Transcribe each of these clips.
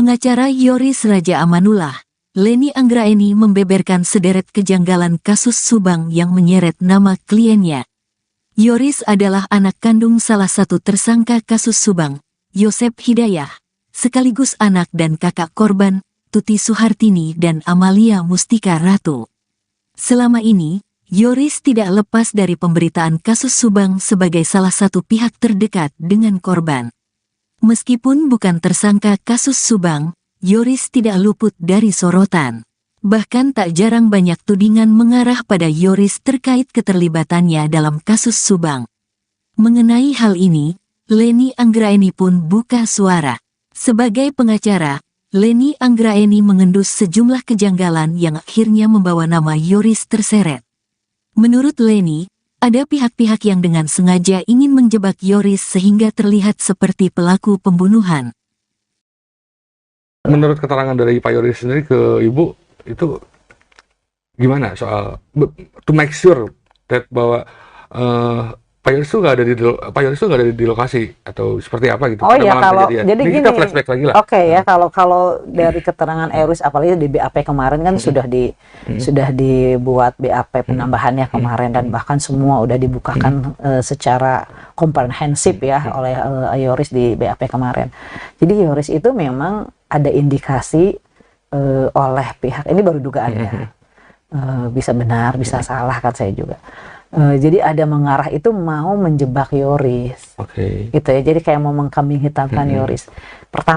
Pengacara Yoris Raja Amanullah, Leni Anggraeni membeberkan sederet kejanggalan kasus Subang yang menyeret nama kliennya. Yoris adalah anak kandung salah satu tersangka kasus Subang, Yosep Hidayah, sekaligus anak dan kakak korban, Tuti Suhartini dan Amalia Mustika Ratu. Selama ini, Yoris tidak lepas dari pemberitaan kasus Subang sebagai salah satu pihak terdekat dengan korban. Meskipun bukan tersangka kasus Subang, Yoris tidak luput dari sorotan. Bahkan tak jarang banyak tudingan mengarah pada Yoris terkait keterlibatannya dalam kasus Subang. Mengenai hal ini, Leni Anggraeni pun buka suara. Sebagai pengacara, Leni Anggraeni mengendus sejumlah kejanggalan yang akhirnya membawa nama Yoris terseret. Menurut Leni, ada pihak-pihak yang dengan sengaja ingin menjebak Yoris sehingga terlihat seperti pelaku pembunuhan. Menurut keterangan dari Pak Yoris sendiri ke Ibu, itu gimana soal to make sure that bahwa Pak Yoris itu nggak ada di lokasi atau seperti apa gitu? Oh iya, kalau kejadian. jadi ini gini, kita flashback lagi lah. Oke ya, kalau dari keterangan Yoris, apalagi di BAP kemarin kan sudah dibuat BAP penambahannya kemarin, dan bahkan semua udah dibukakan secara komprehensif ya oleh Yoris di BAP kemarin. Jadi Yoris itu memang ada indikasi oleh pihak, ini baru dugaannya, bisa benar bisa salah kan saya juga. Jadi ada mengarah itu mau menjebak Yoris, gitu ya. Jadi kayak mau mengkambing hitamkan Yoris. Pertama,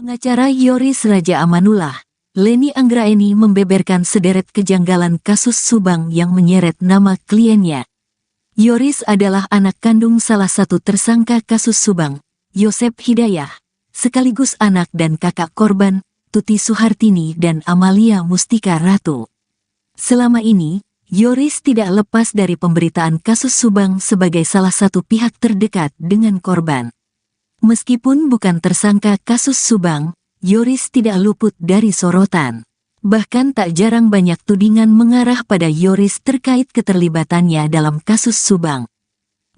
Pengacara Yoris Raja Amanullah, Leni Anggraeni membeberkan sederet kejanggalan kasus Subang yang menyeret nama kliennya. Yoris adalah anak kandung salah satu tersangka kasus Subang, Yosep Hidayah, sekaligus anak dan kakak korban, Tuti Suhartini dan Amalia Mustika Ratu. Selama ini, Yoris tidak lepas dari pemberitaan kasus Subang sebagai salah satu pihak terdekat dengan korban. Meskipun bukan tersangka kasus Subang, Yoris tidak luput dari sorotan. Bahkan tak jarang banyak tudingan mengarah pada Yoris terkait keterlibatannya dalam kasus Subang.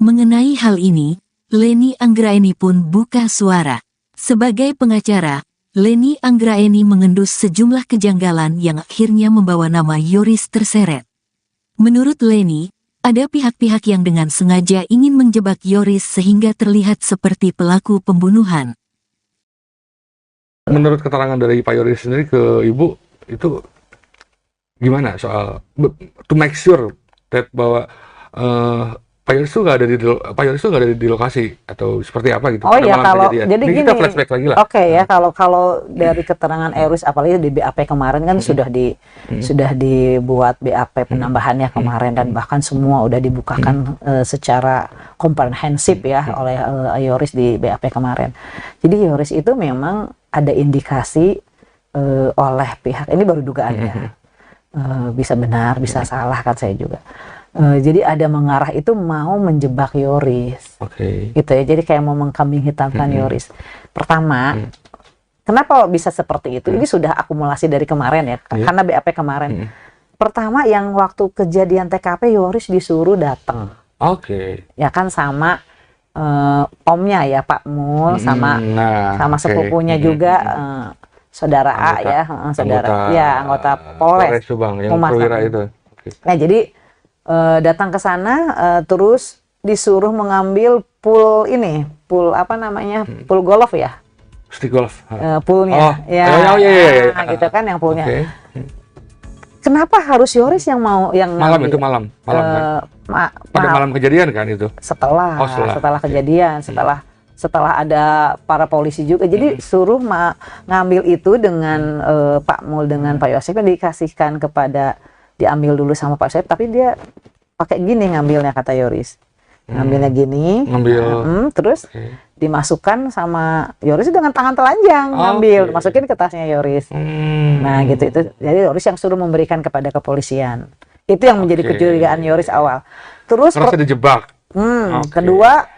Mengenai hal ini, Leni Anggraeni pun buka suara. Sebagai pengacara, Leni Anggraeni mengendus sejumlah kejanggalan yang akhirnya membawa nama Yoris terseret. Menurut Leni, ada pihak-pihak yang dengan sengaja ingin menjebak Yoris sehingga terlihat seperti pelaku pembunuhan. Menurut keterangan dari Pak Yoris sendiri ke Ibu, itu gimana soal to make sure that bahwa Pak Yoris itu nggak ada di lokasi atau seperti apa gitu? Oh pada iya, malam kalau kejadian. jadi Ini gini, kita flashback lagi lah. oke ya, kalau dari keterangan Yoris, apalagi di BAP kemarin kan sudah dibuat BAP penambahannya kemarin, dan bahkan semua udah dibukakan secara komprehensif ya oleh Yoris di BAP kemarin. Jadi Yoris itu memang ada indikasi oleh pihak, ini baru dugaan ya, bisa benar bisa salah kan saya juga. Jadi ada mengarah itu mau menjebak Yoris, gitu ya. Jadi kayak mau mengkambing hitamkan Yoris. Pertama, kenapa bisa seperti itu? Ini sudah akumulasi dari kemarin ya, karena BAP kemarin. Pertama, yang waktu kejadian TKP Yoris disuruh datang, ya kan, sama omnya ya Pak Mul, sama sepupunya juga, saudara A ya, anggota Polres Subang yang perwira itu. Nah jadi datang ke sana, terus disuruh mengambil pool apa namanya, pool golf ya, stick golf, poolnya, gitu kan, yang poolnya. Kenapa harus Yoris yang mau yang malam itu malam kan? Pada malam kejadian kan itu? Setelah kejadian, setelah ada para polisi juga. Jadi suruh ngambil itu dengan Pak Mul dengan Pak Yosef, dikasihkan diambil dulu sama Pak Yosef, tapi dia pakai gini ngambilnya, kata Yoris. Ngambilnya gini, terus dimasukkan sama Yoris dengan tangan telanjang, ngambil, masukin ke tasnya Yoris. Nah gitu, itu jadi Yoris yang suruh memberikan kepada kepolisian. Itu yang menjadi kecurigaan Yoris awal. Terus merasa dijebak. Kedua,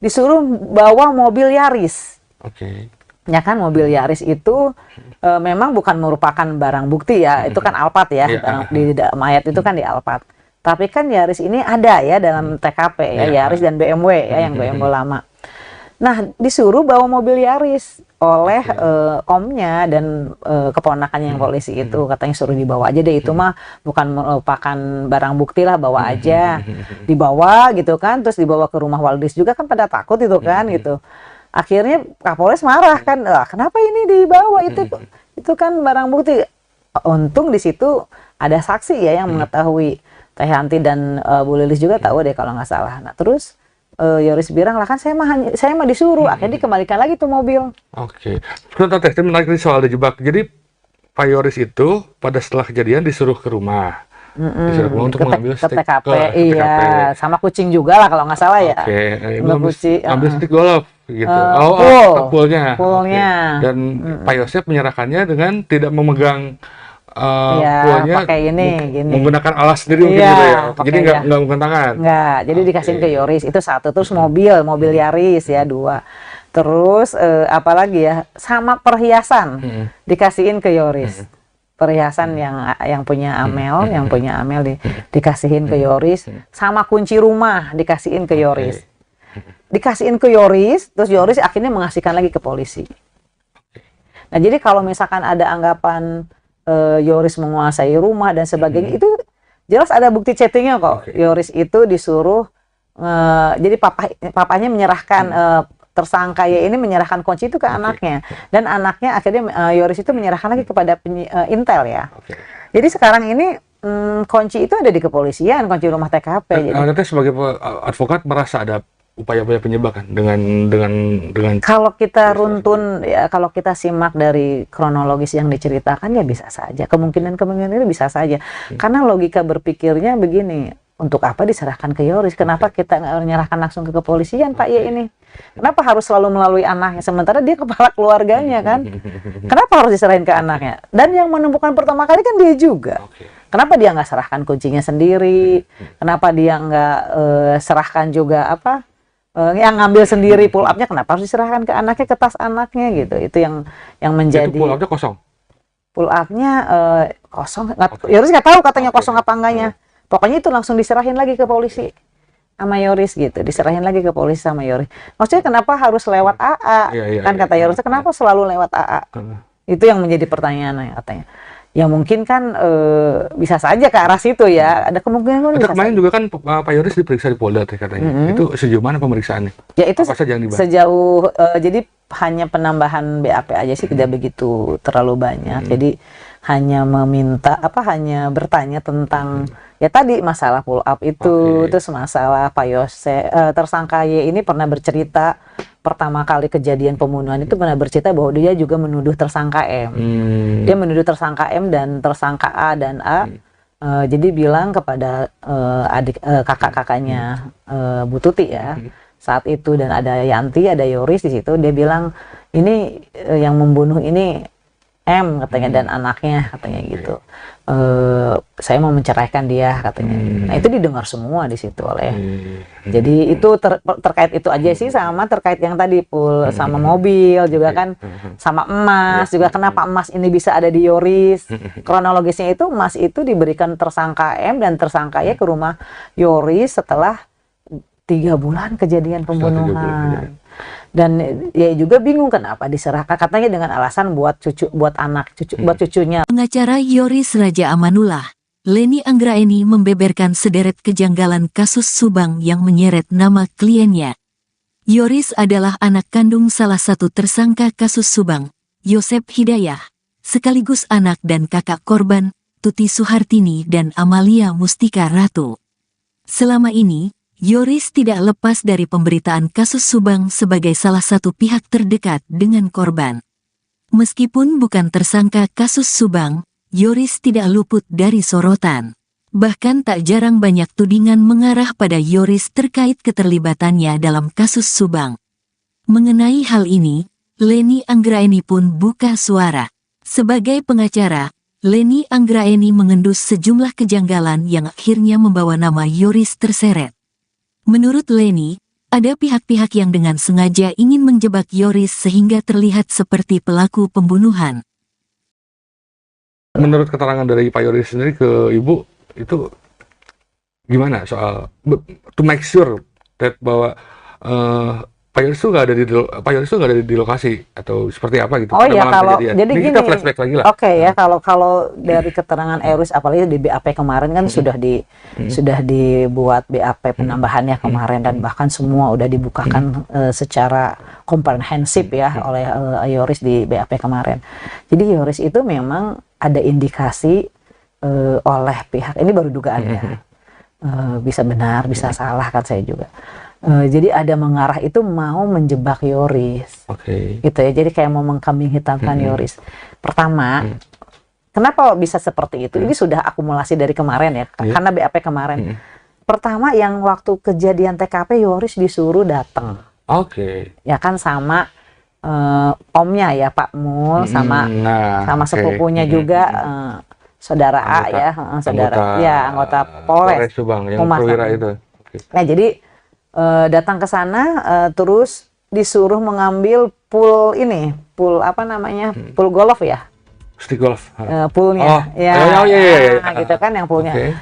disuruh bawa mobil Yaris. Ya kan, mobil Yaris itu memang bukan merupakan barang bukti ya, itu kan Alphard ya, di mayat itu kan di Alphard. Tapi kan Yaris ini ada ya dalam TKP ya, Yaris dan BMW ya, yang BMW lama. Nah, disuruh bawa mobil Yaris oleh omnya dan keponakannya yang polisi itu, katanya suruh dibawa aja deh, itu mah bukan merupakan barang bukti lah, bawa aja. Dibawa gitu kan, terus dibawa ke rumah Waldis juga kan, pada takut itu kan gitu. Akhirnya Kapolres marah kan, kenapa ini dibawa, itu kan barang bukti. Untung di situ ada saksi ya yang mengetahui, Teh Hanti dan Bu Lilis juga tahu deh kalau nggak salah. Nah terus Yoris bilang lah, kan saya mah disuruh, akhirnya dikembalikan lagi tuh mobil. Sebentar Teh, menarik soal dijebak. Jadi Pak Yoris itu pada setelah kejadian disuruh ke rumah. Untuk mengambil stick TKP, iya, sama kucing juga lah kalau nggak salah ya. Ambil stick golf gitu. Poolnya. Dan Pak Yosef menyerahkannya dengan tidak memegang poolnya, pakai menggunakan alas sendiri mungkin gitu ya. Jadi nggak menggunakan tangan. Nggak, jadi dikasihin ke Yoris itu satu, terus mobil Yaris ya 2. Terus apalagi ya, sama perhiasan dikasihin ke Yoris. Perhiasan yang punya Amel, dikasihin ke Yoris, sama kunci rumah dikasihin ke Yoris. Dikasihin ke Yoris, terus Yoris akhirnya mengasihkan lagi ke polisi. Nah, jadi kalau misalkan ada anggapan Yoris menguasai rumah dan sebagainya, itu jelas ada bukti chattingnya kok. Yoris itu disuruh, jadi papanya menyerahkan tersangka ya ini menyerahkan kunci itu ke anaknya, dan anaknya akhirnya Yoris itu menyerahkan lagi kepada Intel ya. Jadi sekarang ini kunci itu ada di kepolisian, kunci rumah TKP. Jadi sebagai advokat merasa ada upaya-upaya penyebakan dengan kalau kita runtun ya, kalau kita simak dari kronologis yang diceritakan ya bisa saja, kemungkinan itu bisa saja, karena logika berpikirnya begini, untuk apa diserahkan ke Yoris? Kenapa kita nggak menyerahkan langsung ke kepolisian, Pak Y ini? Kenapa harus selalu melalui anaknya, sementara dia kepala keluarganya kan? Kenapa harus diserahin ke anaknya? Dan yang menemukan pertama kali kan dia juga. Kenapa dia nggak serahkan kuncinya sendiri? Kenapa dia nggak serahkan juga apa? Yang ngambil sendiri pull up-nya kenapa harus diserahkan ke anaknya, ke tas anaknya gitu? Itu yang menjadi. Itu pull up-nya kosong. Pull up-nya kosong. Yoris nggak tahu katanya kosong apa enggaknya. Pokoknya itu langsung diserahin lagi ke polisi sama Yoris gitu, diserahin lagi ke polisi sama Yoris. Maksudnya kenapa harus lewat AA? Kan kata Yoris, kenapa selalu lewat AA? Itu yang menjadi pertanyaan katanya. Ya mungkin kan bisa saja ke arah situ ya. Ada kemungkinan bisa. Kemarin juga kan Pak Yoris diperiksa di Polda katanya. Itu sejauh mana pemeriksaannya? Ya itu apa saja yang dibahas? Sejauh jadi hanya penambahan BAP aja sih, tidak begitu terlalu banyak. Jadi hanya meminta hanya bertanya tentang ya tadi masalah pull up itu, terus masalah Pak Yose, tersangka Y ini pernah bercerita pertama kali kejadian pembunuhan itu pernah bercerita bahwa dia juga menuduh tersangka M. Dia menuduh tersangka M dan tersangka A dan A. Jadi bilang kepada kakak-kakaknya Bu Tuti ya saat itu, dan ada Yanti, ada Yoris di situ. Dia bilang ini yang membunuh ini M katanya dan anaknya katanya gitu. Saya mau menceraikan dia katanya. Nah itu didengar semua di situ oleh. Jadi itu terkait itu aja sih, sama terkait yang tadi sama mobil juga kan, sama emas juga. Kenapa emas ini bisa ada di Yoris? Kronologisnya itu emas itu diberikan tersangka M dan tersangka Y ke rumah Yoris setelah 3 bulan kejadian pembunuhan. Dan ya juga bingung kenapa diserahkan, katanya dengan alasan buat cucunya. Pengacara Yoris Raja Amanullah, Leni Anggraeni membeberkan sederet kejanggalan kasus Subang yang menyeret nama kliennya. Yoris adalah anak kandung salah satu tersangka kasus Subang, Yosep Hidayah, sekaligus anak dan kakak korban, Tuti Suhartini dan Amalia Mustika Ratu. Selama ini, Yoris tidak lepas dari pemberitaan kasus Subang sebagai salah satu pihak terdekat dengan korban. Meskipun bukan tersangka kasus Subang, Yoris tidak luput dari sorotan. Bahkan tak jarang banyak tudingan mengarah pada Yoris terkait keterlibatannya dalam kasus Subang. Mengenai hal ini, Leni Anggraeni pun buka suara. Sebagai pengacara, Leni Anggraeni mengendus sejumlah kejanggalan yang akhirnya membawa nama Yoris terseret. Menurut Leni, ada pihak-pihak yang dengan sengaja ingin menjebak Yoris sehingga terlihat seperti pelaku pembunuhan. Menurut keterangan dari Pak Yoris sendiri ke Ibu, itu gimana soal to make sure that bahwa Pak Yoris itu nggak ada di lokasi atau seperti apa gitu? Oh iya, kalau kejadian. jadi ini gini, kita flashback lagi lah. Oke ya, kalau dari keterangan Yoris, apalagi di BAP kemarin kan sudah dibuat BAP penambahannya kemarin, dan bahkan semua udah dibukakan secara komprehensif ya oleh Yoris di BAP kemarin. Jadi Yoris itu memang ada indikasi oleh pihak, ini baru dugaan ya, bisa benar bisa salah kan saya juga. Jadi ada mengarah itu mau menjebak Yoris, gitu ya. Jadi kayak mau mengkambing hitamkan Yoris. Pertama, kenapa bisa seperti itu? Ini sudah akumulasi dari kemarin ya, karena BAP kemarin. Pertama, yang waktu kejadian TKP Yoris disuruh datang, ya kan, sama omnya ya Pak Mul, sama sepupunya juga, saudara A ya, anggota Polres Subang yang perwira itu. Nah jadi datang ke sana, terus disuruh mengambil pool apa namanya, pool golf ya, stick golf, poolnya, gitu kan, yang poolnya.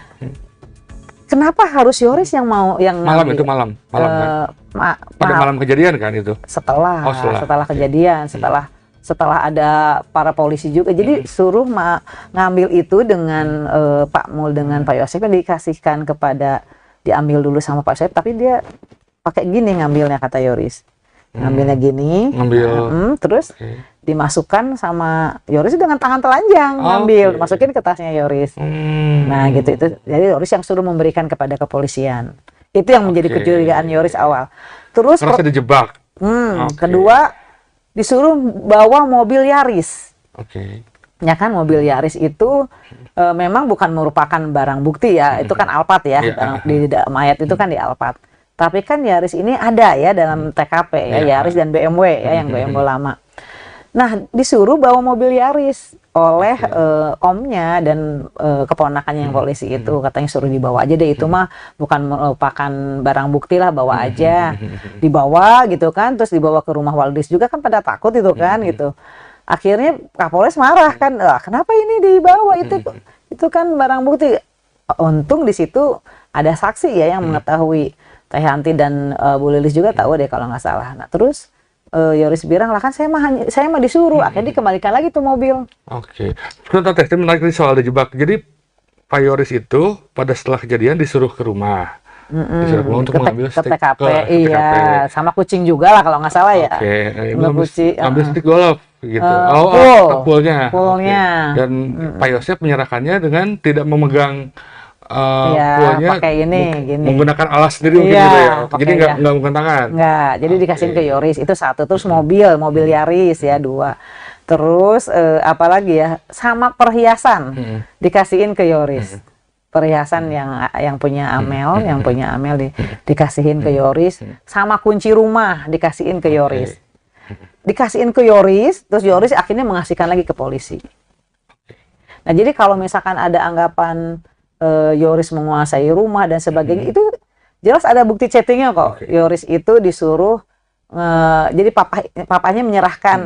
Kenapa harus Yoris yang mau malam itu malam kan? Pada malam kejadian kan itu? Setelah kejadian, setelah ada para polisi juga, jadi suruh ngambil itu dengan Pak Mul dengan Pak Yosep, dikasihkan diambil dulu sama Pak Yosep, tapi dia pakai gini ngambilnya, kata Yoris. Ngambilnya gini, terus dimasukkan sama Yoris dengan tangan telanjang, masukin ke tasnya Yoris. Nah gitu, itu jadi Yoris yang suruh memberikan kepada kepolisian. Itu yang menjadi kecurigaan Yoris awal. Terus merasa dijebak. Kedua, disuruh bawa mobil Yaris. Ya kan, mobil Yaris itu memang bukan merupakan barang bukti ya, itu kan Alphard ya, di mayat itu kan di Alphard. Tapi kan Yaris ini ada ya dalam TKP ya, Yaris dan BMW ya, yang BMW lama. Nah, disuruh bawa mobil Yaris oleh omnya dan keponakannya yang polisi itu, katanya suruh dibawa aja deh, itu mah bukan merupakan barang bukti lah, bawa aja, dibawa gitu kan, terus dibawa ke rumah Waldis juga kan pada takut itu kan gitu. Akhirnya Kapolres marah kan, kenapa ini dibawa, itu kan barang bukti. Untung di situ ada saksi ya yang mengetahui, Teh Hanti dan Bu Lilis juga tahu deh kalau nggak salah. Nah terus Yoris bilang lah kan saya mah disuruh, akhirnya dikembalikan lagi tuh mobil. Oke. Sebentar Teh, ini menarik nih soal dijebak. Jadi Pak Yoris itu pada setelah kejadian disuruh ke rumah. Disuruh ke rumah untuk mengambil ke stick TKP, ke iya, TKP. sama kucing juga lah kalau nggak salah ya. Oke, Ngebuci, ambil stick golf gitu. Poolnya. Poolnya. Oke. Dan Pak Yosep menyerahkannya dengan tidak memegang Iya, poolnya, pakai ini, gini. menggunakan alas sendiri mungkin Iya, gitu ya. pakai Jadi ya. nggak menggunakan tangan. Nggak, jadi dikasihin ke Yoris, itu satu. Terus mobil Yaris ya, 2. Terus apalagi ya, sama perhiasan dikasihin ke Yoris. Perhiasan yang punya Amel, dikasihin ke Yoris, sama kunci rumah dikasihin ke Yoris. Dikasihin ke Yoris, terus Yoris akhirnya mengasihkan lagi ke polisi. Nah, jadi kalau misalkan ada anggapan Yoris menguasai rumah dan sebagainya, itu jelas ada bukti chattingnya kok. Yoris itu disuruh, jadi papanya menyerahkan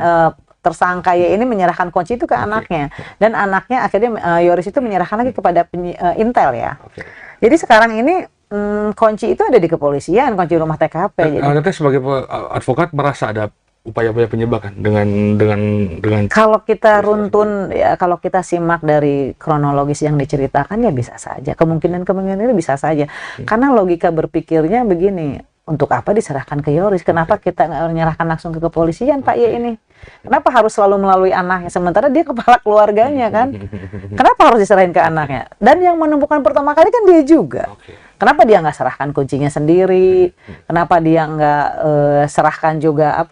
tersangka ya ini menyerahkan kunci itu ke anaknya, dan anaknya akhirnya Yoris itu menyerahkan lagi kepada Intel ya. Jadi sekarang ini kunci itu ada di kepolisian, kunci rumah TKP. Jadi Anda sebagai advokat merasa ada upaya-upaya penyebakan dengan kalau kita runtun ya, kalau kita simak dari kronologis yang diceritakan ya bisa saja, kemungkinan itu bisa saja, karena logika berpikirnya begini, untuk apa diserahkan ke Yoris, kenapa kita nggak menyerahkan langsung ke kepolisian Pak ya ini, kenapa harus selalu melalui anaknya, sementara dia kepala keluarganya kan, kenapa harus diserahin ke anaknya, dan yang menemukan pertama kali kan dia juga. Kenapa dia nggak serahkan kuncinya sendiri, kenapa dia nggak serahkan juga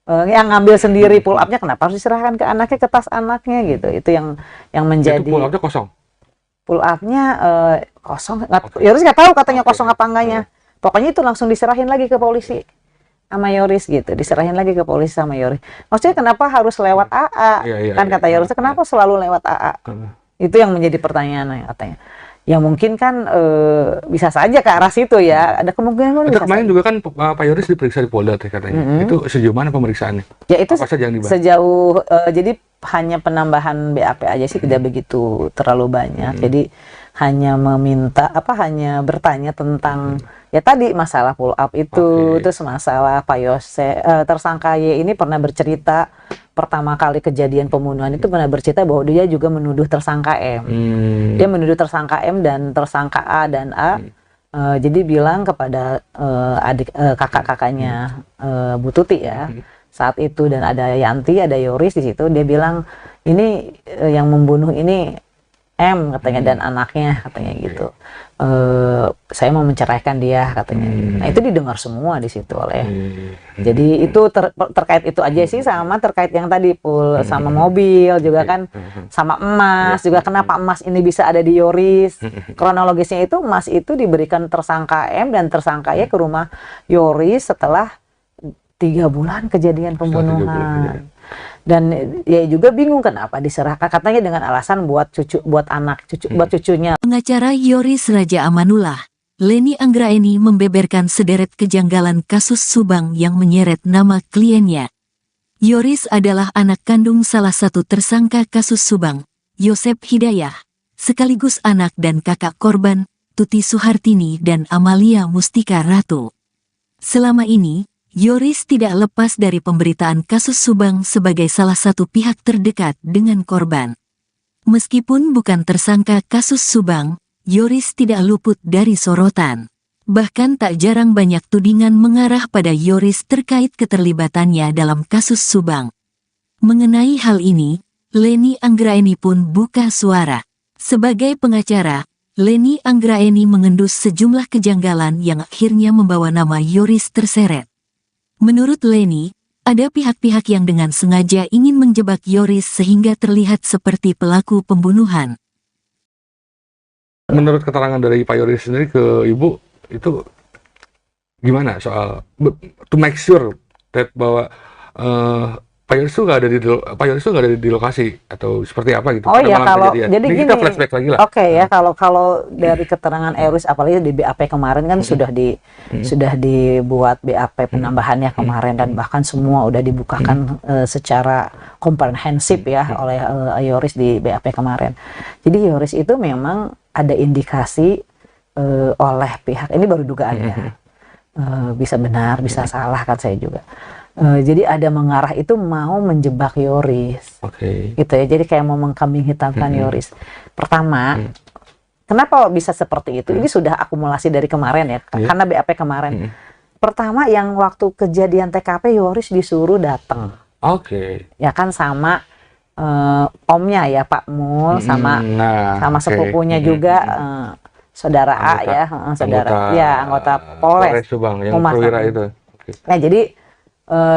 yang ngambil sendiri pull up-nya, kenapa harus diserahkan ke anaknya, ke tas anaknya gitu. Itu yang menjadi. Itu pull up-nya kosong. Pull up-nya kosong. Yoris nggak tahu katanya kosong apa enggaknya. Pokoknya itu langsung diserahin lagi ke polisi sama Yoris gitu. Diserahin lagi ke polisi sama Yoris. Maksudnya kenapa harus lewat AA? Kan kata Yoris, kenapa selalu lewat AA? Itu yang menjadi pertanyaan katanya. Ya mungkin kan bisa saja ke arah situ ya. Ada kemungkinan bisa kemarin saja. juga kan Pak Yoris diperiksa di Polda katanya. Itu sejauh mana pemeriksaannya? Ya itu apa saja yang dibahas? Sejauh jadi hanya penambahan BAP aja sih, tidak begitu terlalu banyak. Jadi hanya meminta hanya bertanya tentang ya tadi masalah pull up itu, terus masalah Pak Yosep tersangka Y ini pernah bercerita pertama kali kejadian pembunuhan itu pernah bercerita bahwa dia juga menuduh tersangka M. Dia menuduh tersangka M dan tersangka A dan A. Jadi bilang kepada kakak-kakaknya Bu Tuti ya saat itu, dan ada Yanti, ada Yoris di situ. Dia bilang ini yang membunuh ini M katanya dan anaknya katanya gitu. Saya mau menceraikan dia katanya. Nah itu didengar semua di situ oleh. Jadi itu terkait itu aja sih, sama terkait yang tadi sama mobil juga kan, sama emas juga. Kenapa emas ini bisa ada di Yoris? Kronologisnya itu emas itu diberikan tersangka M dan tersangka Y ke rumah Yoris setelah 3 bulan kejadian pembunuhan. Dan ya juga bingung kenapa diserahkan, katanya dengan alasan buat cucunya. Pengacara Yoris Raja Amanullah, Leni Anggraeni membeberkan sederet kejanggalan kasus Subang yang menyeret nama kliennya. Yoris adalah anak kandung salah satu tersangka kasus Subang, Yosep Hidayah, sekaligus anak dan kakak korban, Tuti Suhartini dan Amalia Mustika Ratu. Selama ini, Yoris tidak lepas dari pemberitaan kasus Subang sebagai salah satu pihak terdekat dengan korban. Meskipun bukan tersangka kasus Subang, Yoris tidak luput dari sorotan. Bahkan tak jarang banyak tudingan mengarah pada Yoris terkait keterlibatannya dalam kasus Subang. Mengenai hal ini, Leni Anggraeni pun buka suara. Sebagai pengacara, Leni Anggraeni mengendus sejumlah kejanggalan yang akhirnya membawa nama Yoris terseret. Menurut Leni, ada pihak-pihak yang dengan sengaja ingin menjebak Yoris sehingga terlihat seperti pelaku pembunuhan. Menurut keterangan dari Pak Yoris sendiri ke Ibu, itu gimana soal to make sure that bahwa Pak Yoris tuh nggak ada di lokasi atau seperti apa gitu Oh pada iya, malam kalau kejadian. jadi Ini gini, kita flashback lagi lah. oke ya, kalau dari keterangan Euris, apalagi di BAP kemarin kan sudah dibuat BAP penambahannya kemarin, dan bahkan semua udah dibukakan secara komprehensif ya oleh Euris di BAP kemarin. Jadi Euris itu memang ada indikasi oleh pihak, ini baru dugaan ya, bisa benar bisa salah kan saya juga. Jadi ada mengarah itu mau menjebak Yoris, gitu ya. Jadi kayak mau mengkambing hitamkan Yoris. Pertama, kenapa bisa seperti itu? Ini sudah akumulasi dari kemarin ya, karena BAP kemarin. Pertama, yang waktu kejadian TKP Yoris disuruh datang, ya kan, sama omnya ya Pak Mul, sama sepupunya juga, saudara A ya, anggota Polres Subang yang perwira itu. Nah jadi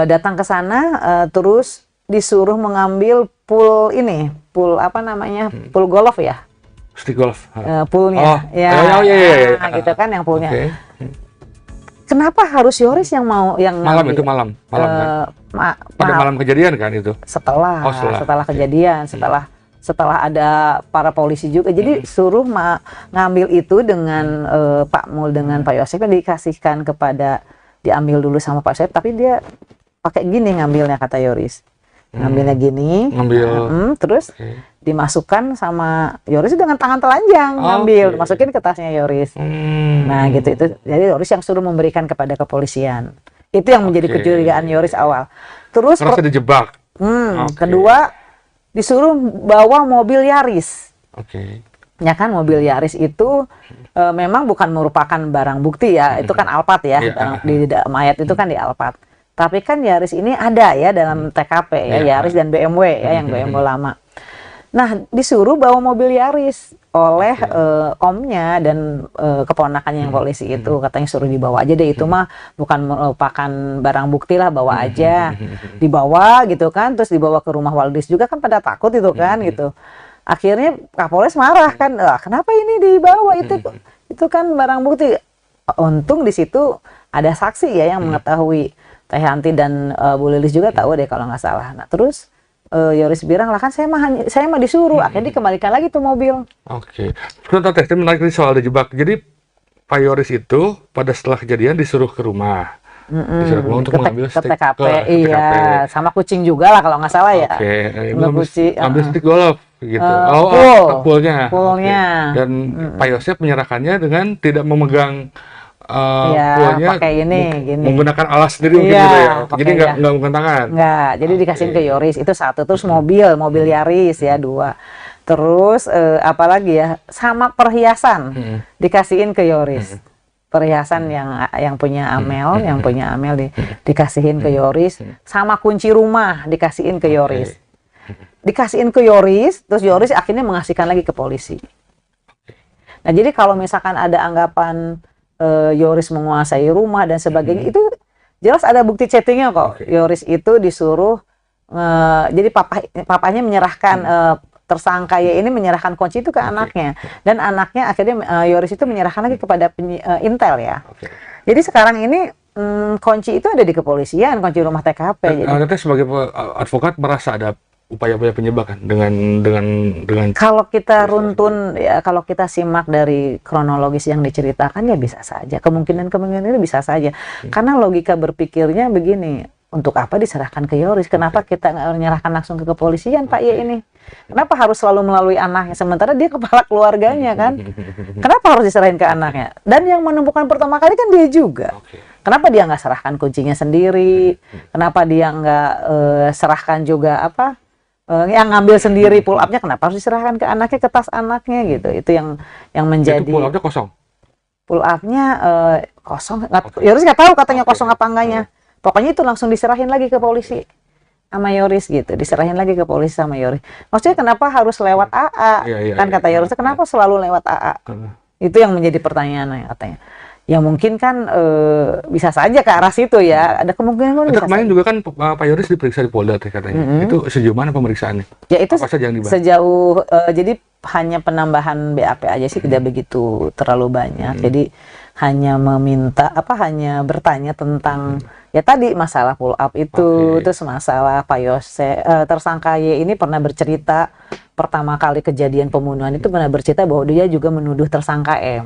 datang ke sana, terus disuruh mengambil pool apa namanya, pool golf ya, stick golf, poolnya, gitu kan, yang poolnya. Kenapa harus Yoris yang mau yang malam ngambil? Itu malam pada malam kejadian kan itu? Setelah kejadian, setelah ada para polisi juga, jadi suruh ngambil itu dengan Pak Mul dengan Pak Yosef, dikasihkan kepada, diambil dulu sama Pak Yosef, tapi dia pakai gini ngambilnya, kata Yoris. Ngambilnya gini, terus dimasukkan sama Yoris dengan tangan telanjang, ngambil, masukin ke tasnya Yoris. Nah gitu, itu jadi Yoris yang suruh memberikan kepada kepolisian. Itu yang menjadi kecurigaan Yoris awal. Terus merasa dijebak. Kedua, disuruh bawa mobil Yaris. Ya kan, mobil Yaris itu memang bukan merupakan barang bukti ya, itu kan Alphard ya, di mayat itu kan di Alphard. Tapi kan Yaris ini ada ya dalam TKP ya, Yaris dan BMW ya, yang BMW lama. Nah, disuruh bawa mobil Yaris oleh omnya dan keponakannya yang polisi itu, katanya suruh dibawa aja deh, itu mah bukan merupakan barang bukti lah, bawa aja. Dibawa gitu kan, terus dibawa ke rumah Waldis juga kan, pada takut itu kan gitu. Akhirnya Kapolres marah kan, kenapa ini dibawa, itu kan barang bukti. Untung di situ ada saksi ya yang mengetahui, Teh Hanti dan Bu Lilis juga tahu deh kalau nggak salah. Nah terus Yoris bilang lah, kan saya mah disuruh, akhirnya dikembalikan lagi tuh mobil. Sebentar Teh, menarik soal dijebak. Jadi Pak Yoris itu pada setelah kejadian disuruh ke rumah. Untuk mengambil stick TKP, iya, sama kucing juga lah kalau nggak salah ya. Ambil stick golf gitu. Poolnya. Dan Pak Yosef menyerahkannya dengan tidak memegang poolnya, pakai gini. Menggunakan alas sendiri mungkin gitu ya. Jadi nggak menggunakan tangan. Nggak, jadi dikasihin ke Yoris, itu satu. Terus mobil Yaris ya, 2. Terus apalagi ya, sama perhiasan dikasihin ke Yoris. Perhiasan yang punya Amel, dikasihin ke Yoris, sama kunci rumah dikasihin ke Yoris. Dikasihin ke Yoris, terus Yoris akhirnya mengasihkan lagi ke polisi. Nah, jadi kalau misalkan ada anggapan Yoris menguasai rumah dan sebagainya, itu jelas ada bukti chattingnya kok. Yoris itu disuruh, jadi papanya menyerahkan, tersangka ya ini menyerahkan kunci itu ke anaknya, dan anaknya akhirnya Yoris itu menyerahkan lagi kepada Intel ya. Jadi sekarang ini kunci itu ada di kepolisian, kunci rumah TKP. Anda sebagai advokat merasa ada upaya-upaya penjebakan dengan kalau kita runtun ya, kalau kita simak dari kronologis yang diceritakan ya bisa saja, kemungkinan itu bisa saja, karena logika berpikirnya begini, untuk apa diserahkan ke Yoris? Kenapa kita nggak menyerahkan langsung ke kepolisian, Pak Y ini? Kenapa harus selalu melalui anaknya, sementara dia kepala keluarganya kan? Kenapa harus diserahin ke anaknya? Dan yang menemukan pertama kali kan dia juga. Kenapa dia nggak serahkan kuncinya sendiri? Kenapa dia nggak serahkan juga yang ngambil sendiri pull up-nya? Kenapa harus diserahkan ke anaknya, ke tas anaknya gitu? Itu yang menjadi. Itu pull up-nya kosong. Pull up-nya kosong. Yoris nggak tahu katanya kosong apa enggaknya. Pokoknya itu langsung diserahin lagi ke polisi sama Yoris gitu, diserahin lagi ke polisi sama Yoris. Maksudnya kenapa harus lewat AA? Kan kata Yoris, kenapa selalu lewat AA? Itu yang menjadi pertanyaan katanya. Ya mungkin kan bisa saja ke arah situ ya. Ada kemungkinan. Kemarin juga kan Pak Yoris diperiksa di Polda katanya. Itu sejauh mana pemeriksaannya? Ya itu apa saja yang dibahas? Sejauh jadi hanya penambahan BAP aja sih, tidak begitu terlalu banyak. Jadi hanya bertanya tentang ya tadi masalah pull up itu, terus masalah Pak Yosef, tersangka Y ini pernah bercerita pertama kali kejadian pembunuhan itu pernah bercerita bahwa dia juga menuduh tersangka M.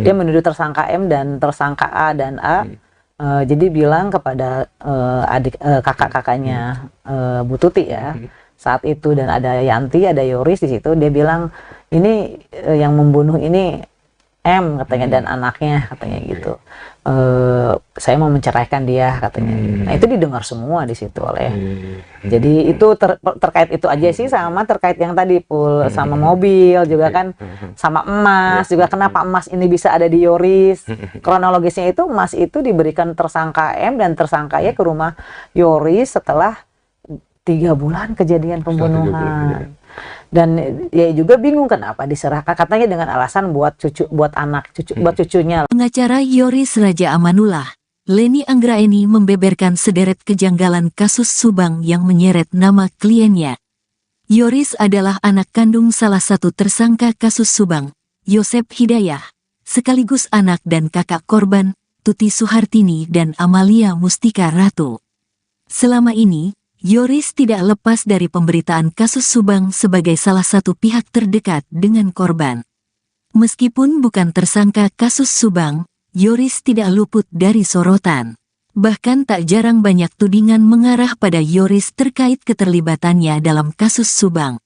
Dia menuduh tersangka M dan tersangka A dan A. Jadi bilang kepada kakak-kakaknya Bu Tuti ya saat itu, dan ada Yanti, ada Yoris di situ. Dia bilang ini yang membunuh ini M katanya dan anaknya katanya gitu. Saya mau menceraikan dia katanya. Nah itu didengar semua di situ oleh. Jadi itu terkait itu aja sih, sama terkait yang tadi Pul, sama mobil juga kan, sama emas juga. Kenapa emas ini bisa ada di Yoris? Kronologisnya itu emas itu diberikan tersangka M dan tersangka Y ke rumah Yoris setelah 3 bulan kejadian pembunuhan. Dan ya juga bingung kenapa diserahkan, katanya dengan alasan buat cucunya. Pengacara Yoris Raja Amanullah, Leni Anggraeni membeberkan sederet kejanggalan kasus Subang yang menyeret nama kliennya. Yoris adalah anak kandung salah satu tersangka kasus Subang, Yosep Hidayah, sekaligus anak dan kakak korban, Tuti Suhartini dan Amalia Mustika Ratu. Selama ini, Yoris tidak lepas dari pemberitaan kasus Subang sebagai salah satu pihak terdekat dengan korban. Meskipun bukan tersangka kasus Subang, Yoris tidak luput dari sorotan. Bahkan tak jarang banyak tudingan mengarah pada Yoris terkait keterlibatannya dalam kasus Subang.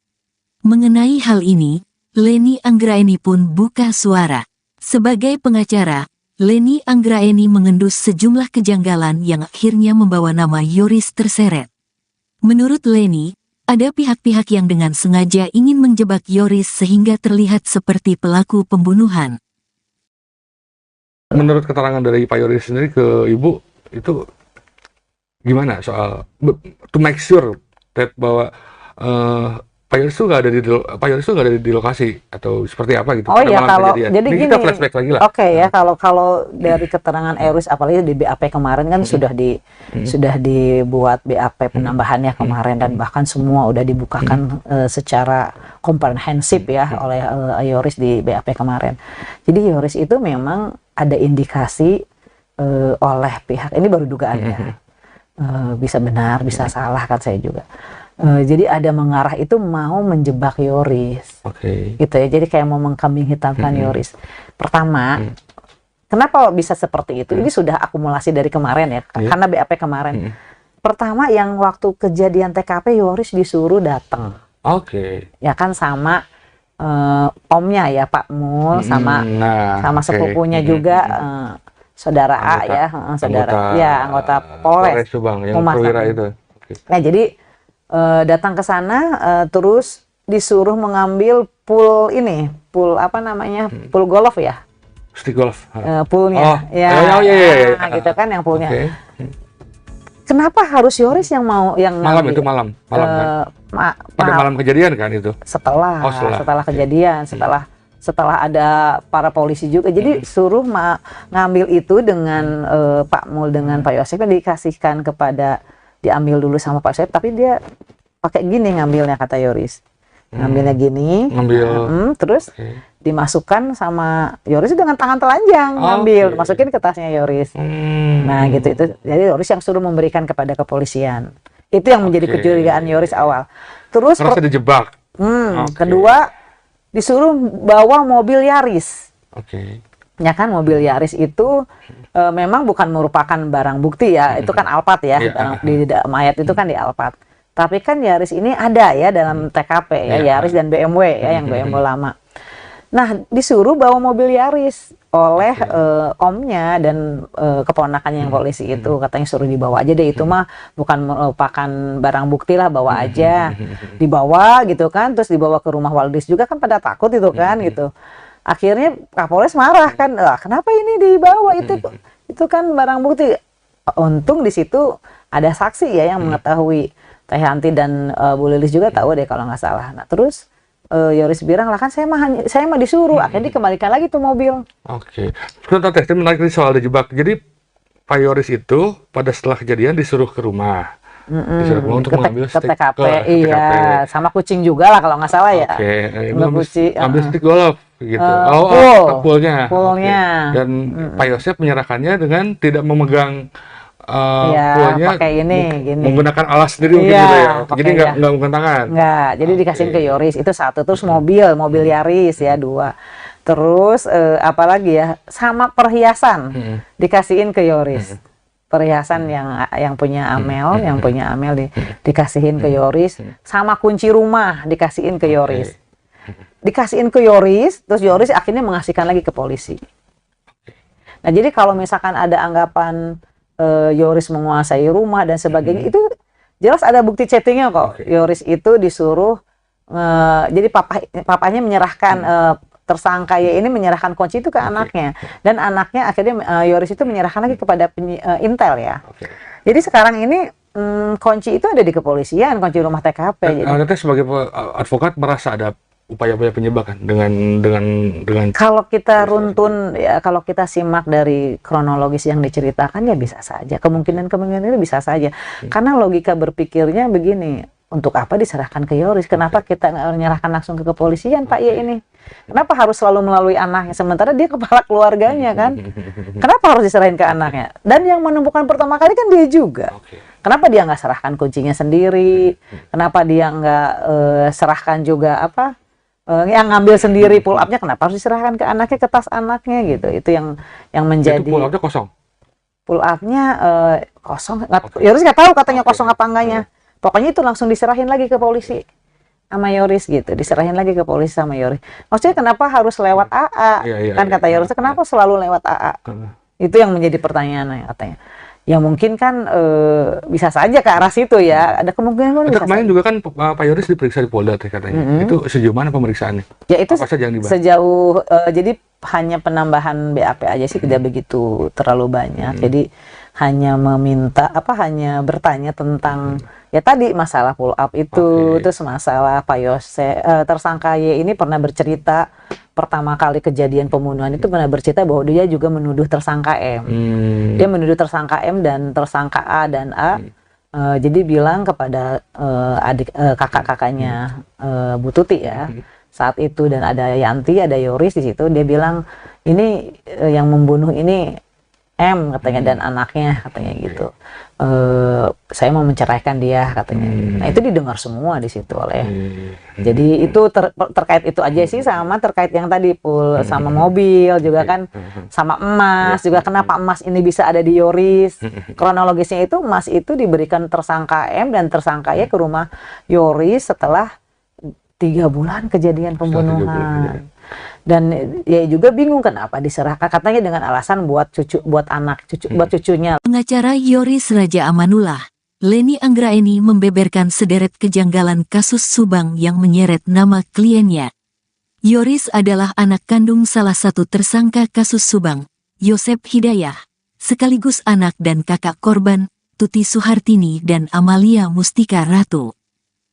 Mengenai hal ini, Leni Anggraeni pun buka suara. Sebagai pengacara, Leni Anggraeni mengendus sejumlah kejanggalan yang akhirnya membawa nama Yoris terseret. Menurut Leni, ada pihak-pihak yang dengan sengaja ingin menjebak Yoris sehingga terlihat seperti pelaku pembunuhan. Menurut keterangan dari Pak Yoris sendiri ke Ibu, itu gimana soal to make sure that bahwa Pak Yoris itu nggak ada di lokasi atau seperti apa gitu? Oh iya, kalau kejadian. jadi Ini gini, kita flashback lagi lah. Oke ya, kalau dari keterangan Yoris, apalagi di BAP kemarin kan sudah dibuat BAP penambahannya kemarin, dan bahkan semua udah dibukakan secara komprehensif ya oleh Yoris di BAP kemarin. Jadi Yoris itu memang ada indikasi oleh pihak, ini baru dugaan ya, bisa benar bisa salah kan saya juga. Jadi ada mengarah itu mau menjebak Yoris, gitu ya. Jadi kayak mau mengkambing hitamkan Yoris. Pertama, kenapa bisa seperti itu? Ini sudah akumulasi dari kemarin ya, karena BAP kemarin. Pertama, yang waktu kejadian TKP Yoris disuruh datang, ya kan sama omnya ya Pak Mul, sama sepupunya juga. Saudara A ya, anggota Polres Subang yang perwira itu. Nah jadi datang ke sana, terus disuruh mengambil pool apa namanya, pool golf ya, stick golf, poolnya, gitu kan yang poolnya. Kenapa harus Yoris yang mau yang malam itu malam kan? Pada malam kejadian kan itu? Setelah kejadian, setelah ada para polisi juga, jadi suruh ngambil itu dengan Pak Mul dengan Pak Yosef, dikasihkan diambil dulu sama Pak Yosef, tapi dia pakai gini ngambilnya, kata Yoris. Ngambilnya gini, terus dimasukkan sama Yoris dengan tangan telanjang, masukin ke tasnya Yoris. Nah gitu, itu jadi Yoris yang suruh memberikan kepada kepolisian. Itu yang menjadi kecurigaan Yoris awal. Terus merasa dijebak. Kedua, disuruh bawa mobil Yaris. Ya kan, mobil Yaris itu memang bukan merupakan barang bukti ya, itu kan Alphard ya, di mayat itu kan di Alphard. Tapi kan Yaris ini ada ya dalam TKP ya, Yaris dan BMW ya, yang BMW lama. Nah, disuruh bawa mobil Yaris oleh omnya dan keponakannya yang polisi itu, katanya suruh dibawa aja deh, itu mah bukan merupakan barang bukti lah, bawa aja. Dibawa gitu kan, terus dibawa ke rumah Waldis juga kan, pada takut itu kan gitu. Akhirnya Kapolres marah kan, kenapa ini dibawa, itu kan barang bukti. Untung di situ ada saksi ya yang mengetahui, Teh Yanti dan Bu Lilis juga tahu deh kalau nggak salah. Nah terus Yoris bilang lah kan saya mah disuruh, akhirnya dikembalikan lagi tuh mobil. Sebentar menarik soal dijebak. Jadi Pak Yoris itu pada setelah kejadian disuruh ke rumah disuruh pulang untuk mengambil ke stick TKP, ke iya, TKP. sama kucing juga lah kalau nggak salah ya. Oke, Ngambil kucing, ambil stick golf gitu. poolnya. Oke. Dan Pak Yosep menyerahkannya dengan tidak memegang Iya, poolnya, pakai gini. menggunakan alas sendiri mungkin Iya, gitu ya. pakai Jadi nggak menggunakan tangan. Nggak, jadi dikasihin ke Yoris itu satu, terus mobil Yaris ya dua, terus apalagi ya, sama perhiasan dikasihin ke Yoris, perhiasan yang punya Amel, dikasihin ke Yoris, sama kunci rumah dikasihin ke Yoris, terus Yoris akhirnya mengasihkan lagi ke polisi. Nah jadi kalau misalkan ada anggapan Yoris menguasai rumah dan sebagainya, itu jelas ada bukti chattingnya kok. Yoris itu disuruh jadi papanya menyerahkan tersangka ya ini menyerahkan kunci itu ke anaknya, dan anaknya akhirnya Yoris itu menyerahkan lagi kepada Intel ya. Jadi sekarang ini kunci itu ada di kepolisian, kunci rumah TKP. Anda sebagai advokat merasa ada upaya-upaya penyebakan dengan kalau kita runtun ya, kalau kita simak dari kronologis yang diceritakan ya bisa saja, kemungkinan itu bisa saja, karena logika berpikirnya begini, untuk apa diserahkan ke Yoris, kenapa kita nggak menyerahkan langsung ke kepolisian Pak ya ini, kenapa harus selalu melalui anaknya sementara dia kepala keluarganya kan, kenapa harus diserahin ke anaknya, dan yang menemukan pertama kali kan dia juga. Kenapa dia nggak serahkan kuncinya sendiri, kenapa dia nggak serahkan juga yang ngambil sendiri pull up-nya, kenapa harus diserahkan ke anaknya, ke tas anaknya gitu. Itu yang menjadi. Itu pull up-nya kosong. Pull up-nya kosong. Yoris nggak tahu katanya kosong apa enggaknya. Pokoknya itu langsung diserahin lagi ke polisi sama Yoris gitu. Diserahin lagi ke polisi sama Yoris. Maksudnya kenapa harus lewat AA? Kan kata Yoris, kenapa selalu lewat AA? Itu yang menjadi pertanyaan katanya. Ya mungkin kan bisa saja ke arah situ ya. Ada kemungkinan bisa kemarin saja. juga kan Pak Yoris diperiksa di Polda katanya. Itu sejauh mana pemeriksaannya? Ya itu apa saja yang dibahas? sejauh jadi hanya penambahan BAP aja sih, tidak begitu terlalu banyak. Jadi hanya meminta hanya bertanya tentang ya tadi masalah pull up itu, terus masalah Pak Yosep tersangka Y ini pernah bercerita pertama kali kejadian pembunuhan itu pernah bercerita bahwa dia juga menuduh tersangka M. Dia menuduh tersangka M dan tersangka A dan A. Jadi bilang kepada kakak-kakaknya Bu Tuti ya saat itu, dan ada Yanti, ada Yoris di situ. Dia bilang ini yang membunuh ini M katanya dan anaknya katanya gitu. Saya mau menceraikan dia katanya. Nah itu didengar semua di situ oleh. Jadi itu terkait itu aja sih, sama terkait yang tadi pul sama mobil juga kan, sama emas juga. Kenapa emas ini bisa ada di Yoris? Kronologisnya itu emas itu diberikan tersangka M dan tersangka Y ke rumah Yoris setelah 3 bulan kejadian pembunuhan. Dan ya juga bingung kenapa diserahkan, katanya dengan alasan buat cucunya. Pengacara Yoris Raja Amanullah, Leni Anggraeni membeberkan sederet kejanggalan kasus Subang yang menyeret nama kliennya. Yoris adalah anak kandung salah satu tersangka kasus Subang, Yosep Hidayah, sekaligus anak dan kakak korban, Tuti Suhartini dan Amalia Mustika Ratu.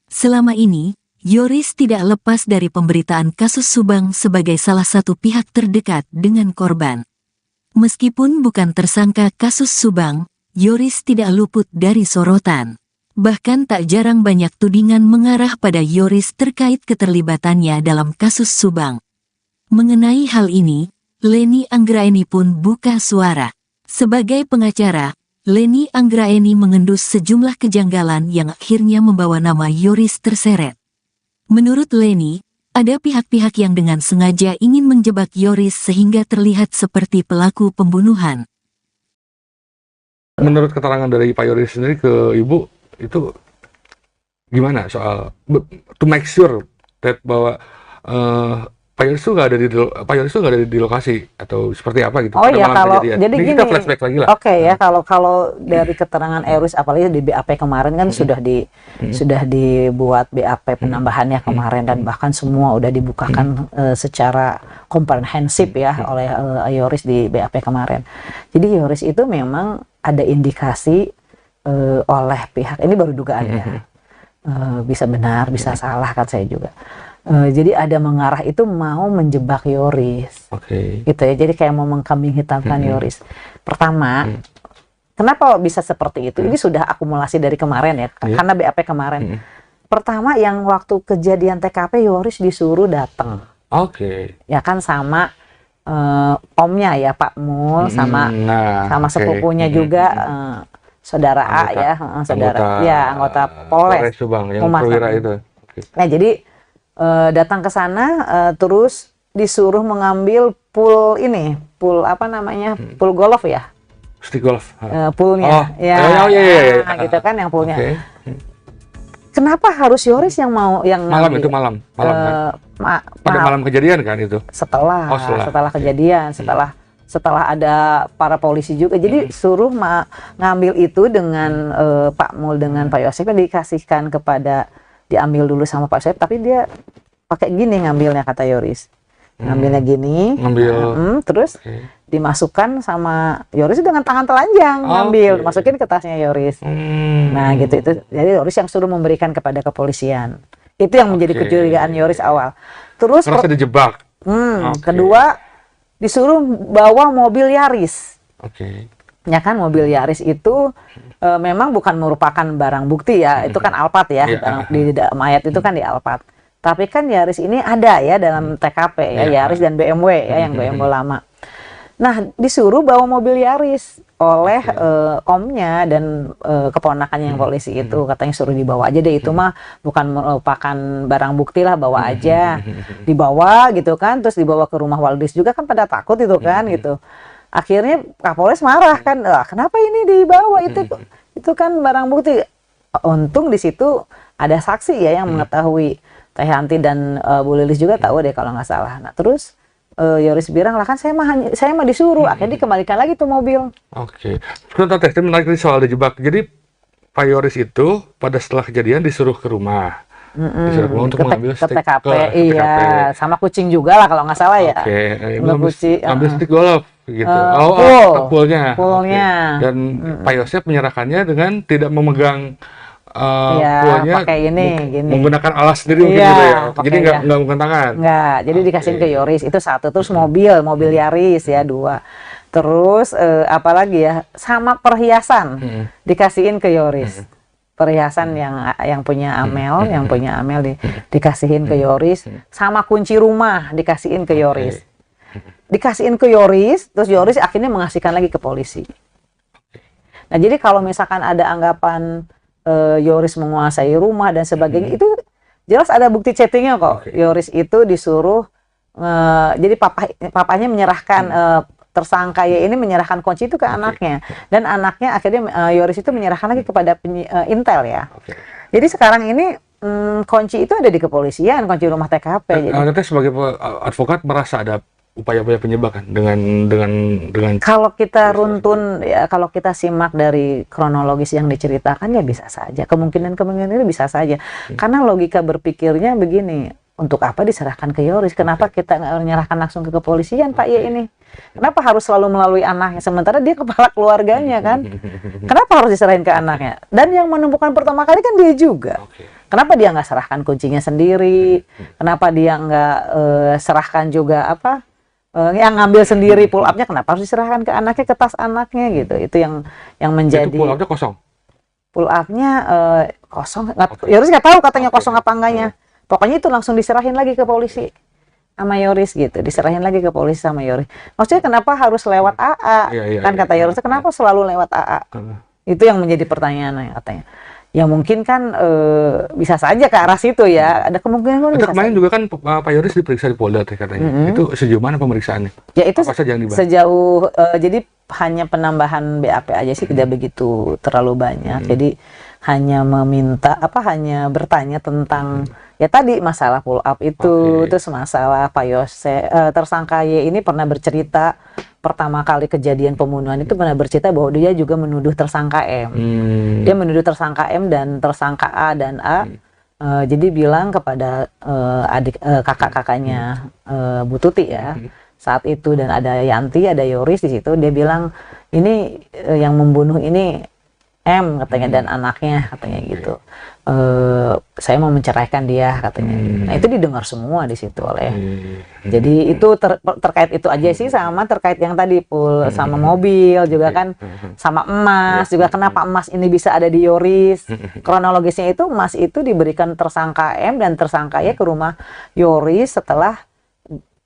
Selama ini, Yoris tidak lepas dari pemberitaan kasus Subang sebagai salah satu pihak terdekat dengan korban. Meskipun bukan tersangka kasus Subang, Yoris tidak luput dari sorotan. Bahkan tak jarang banyak tudingan mengarah pada Yoris terkait keterlibatannya dalam kasus Subang. Mengenai hal ini, Leni Anggraeni pun buka suara. Sebagai pengacara, Leni Anggraeni mengendus sejumlah kejanggalan yang akhirnya membawa nama Yoris terseret. Menurut Leni, ada pihak-pihak yang dengan sengaja ingin menjebak Yoris sehingga terlihat seperti pelaku pembunuhan. Menurut keterangan dari Pak Yoris sendiri ke Ibu, itu gimana soal to make sure that bahwa Pak Yoris itu nggak ada di lokasi atau seperti apa gitu? Oh iya, kalau jadi ini gini, kita flashback lagi lah. Oke ya, kalau dari keterangan Yoris, apalagi di BAP kemarin kan sudah dibuat BAP penambahannya kemarin, dan bahkan semua udah dibukakan secara komprehensif ya oleh Yoris di BAP kemarin. Jadi Yoris itu memang ada indikasi oleh pihak, ini baru dugaan ya, bisa benar bisa salah kan saya juga. Jadi ada mengarah itu mau menjebak Yoris, gitu ya. Jadi kayak mau mengkambing hitamkan Yoris. Pertama, Kenapa bisa seperti itu? Ini sudah akumulasi dari kemarin ya, karena BAP kemarin. Pertama yang waktu kejadian TKP Yoris disuruh datang. Oke. Ya kan sama omnya ya Pak Mul, sama sepupunya juga saudara A ya, anggota Polres Subang yang perwira itu. Nah jadi datang ke sana terus disuruh mengambil pool apa namanya, pool golf ya, stick golf, poolnya, gitu kan yang poolnya. Okay. Kenapa harus Yoris yang mau yang malam ngambil? Itu malam kan? Pada malam kejadian kan itu? Setelah kejadian, setelah ada para polisi juga. Jadi suruh ngambil itu dengan Pak Mul dengan Pak Yosef, dikasihkan diambil dulu sama Pak Yosef, tapi dia pakai gini ngambilnya, kata Yoris. Ngambilnya gini, terus dimasukkan sama Yoris dengan tangan telanjang, masukin ke tasnya Yoris. Nah gitu, itu jadi Yoris yang suruh memberikan kepada kepolisian. Itu yang menjadi kecurigaan Yoris awal. Terus merasa dijebak. Kedua disuruh bawa mobil Yaris. Ya kan, mobil Yaris itu memang bukan merupakan barang bukti ya, itu kan Alphard ya, di mayat itu kan di Alphard. Tapi kan Yaris ini ada ya dalam TKP ya, Yaris dan BMW ya, yang BMW lama. Nah, disuruh bawa mobil Yaris oleh omnya dan keponakannya yang polisi itu, katanya suruh dibawa aja deh, itu mah bukan merupakan barang bukti lah, bawa aja. Dibawa gitu kan, terus dibawa ke rumah Waldis juga kan, pada takut itu kan gitu. Akhirnya Kapolres marah kan, kenapa ini dibawa, itu kan barang bukti. Untung di situ ada saksi ya yang mengetahui, Teh Hanti dan Bu Lilis juga tahu deh kalau nggak salah. Nah terus Yoris bilang lah kan saya mah disuruh, akhirnya dikembalikan lagi tuh mobil. Sebentar Teh, menarik soal dijebak. Jadi Pak Yoris itu pada setelah kejadian disuruh ke rumah. Disuruh ke rumah untuk mengambil stick TKP, iya, sama kucing juga lah kalau nggak salah ya. Ambil stick golf gitu. Poolnya. Dan Pak Yosef menyerahkannya dengan tidak memegang poolnya, pakai gini. Menggunakan alas sendiri mungkin gitu ya. Jadi nggak menggunakan tangan. Nggak, jadi dikasihin ke Yoris, itu satu. Terus mobil Yaris ya, 2. Terus apalagi ya, sama perhiasan dikasihin ke Yoris. Perhiasan yang punya Amel, dikasihin ke Yoris, sama kunci rumah dikasihin ke Yoris. Dikasihin ke Yoris, terus Yoris akhirnya mengasihkan lagi ke polisi. Nah, jadi kalau misalkan ada anggapan Yoris menguasai rumah dan sebagainya, itu jelas ada bukti chattingnya kok. Yoris itu disuruh, jadi papanya menyerahkan tersangka ya ini menyerahkan kunci itu ke anaknya, dan anaknya akhirnya Yoris itu menyerahkan lagi kepada Intel ya. Jadi sekarang ini kunci itu ada di kepolisian, kunci rumah TKP. Anda sebagai advokat merasa ada upaya-upaya penyebakan dengan kalau kita runtun ya, kalau kita simak dari kronologis yang diceritakan ya bisa saja, kemungkinan itu bisa saja. Karena logika berpikirnya begini, untuk apa diserahkan ke Yoris? Kenapa kita nggak menyerahkan langsung ke kepolisian, Pak ya ini? Kenapa harus selalu melalui anaknya, sementara dia kepala keluarganya kan? Kenapa harus diserahin ke anaknya? Dan yang menemukan pertama kali kan dia juga. Kenapa dia nggak serahkan kuncinya sendiri? Kenapa dia nggak serahkan juga yang ngambil sendiri pull up-nya, kenapa harus diserahkan ke anaknya, ke tas anaknya gitu? Itu yang menjadi. Itu pull up-nya kosong. Pull up-nya kosong. Yoris nggak tahu katanya kosong apa enggaknya. Pokoknya itu langsung diserahin lagi ke polisi sama Yoris gitu. Diserahin lagi ke polisi sama Yoris. Maksudnya kenapa harus lewat AA? Kan kata Yoris, kenapa selalu lewat AA? Itu yang menjadi pertanyaan katanya. Ya mungkin kan bisa saja ke arah situ ya. Ada kemungkinan bisa kemarin saja. juga kan Pak Yoris diperiksa di Polda katanya. Itu sejauh mana pemeriksaannya? Ya itu apa saja yang dibahas? Sejauh jadi hanya penambahan BAP aja sih, tidak begitu terlalu banyak. Jadi hanya hanya bertanya tentang ya tadi masalah pull up itu, terus masalah Pak Yosef, tersangka Y ini pernah bercerita pertama kali kejadian pembunuhan itu pernah bercerita bahwa dia juga menuduh tersangka M. Dia menuduh tersangka M dan tersangka A dan A. Jadi bilang kepada kakak-kakaknya Bu Tuti ya saat itu, dan ada Yanti, ada Yoris di situ. Dia bilang ini yang membunuh ini M katanya dan anaknya katanya gitu. Saya mau menceraikan dia katanya. Nah itu didengar semua di situ oleh. Jadi itu terkait itu aja sih, sama terkait yang tadi Pul, sama mobil juga kan, sama emas juga. Kenapa emas ini bisa ada di Yoris? Kronologisnya itu emas itu diberikan tersangka M dan tersangka Y ke rumah Yoris setelah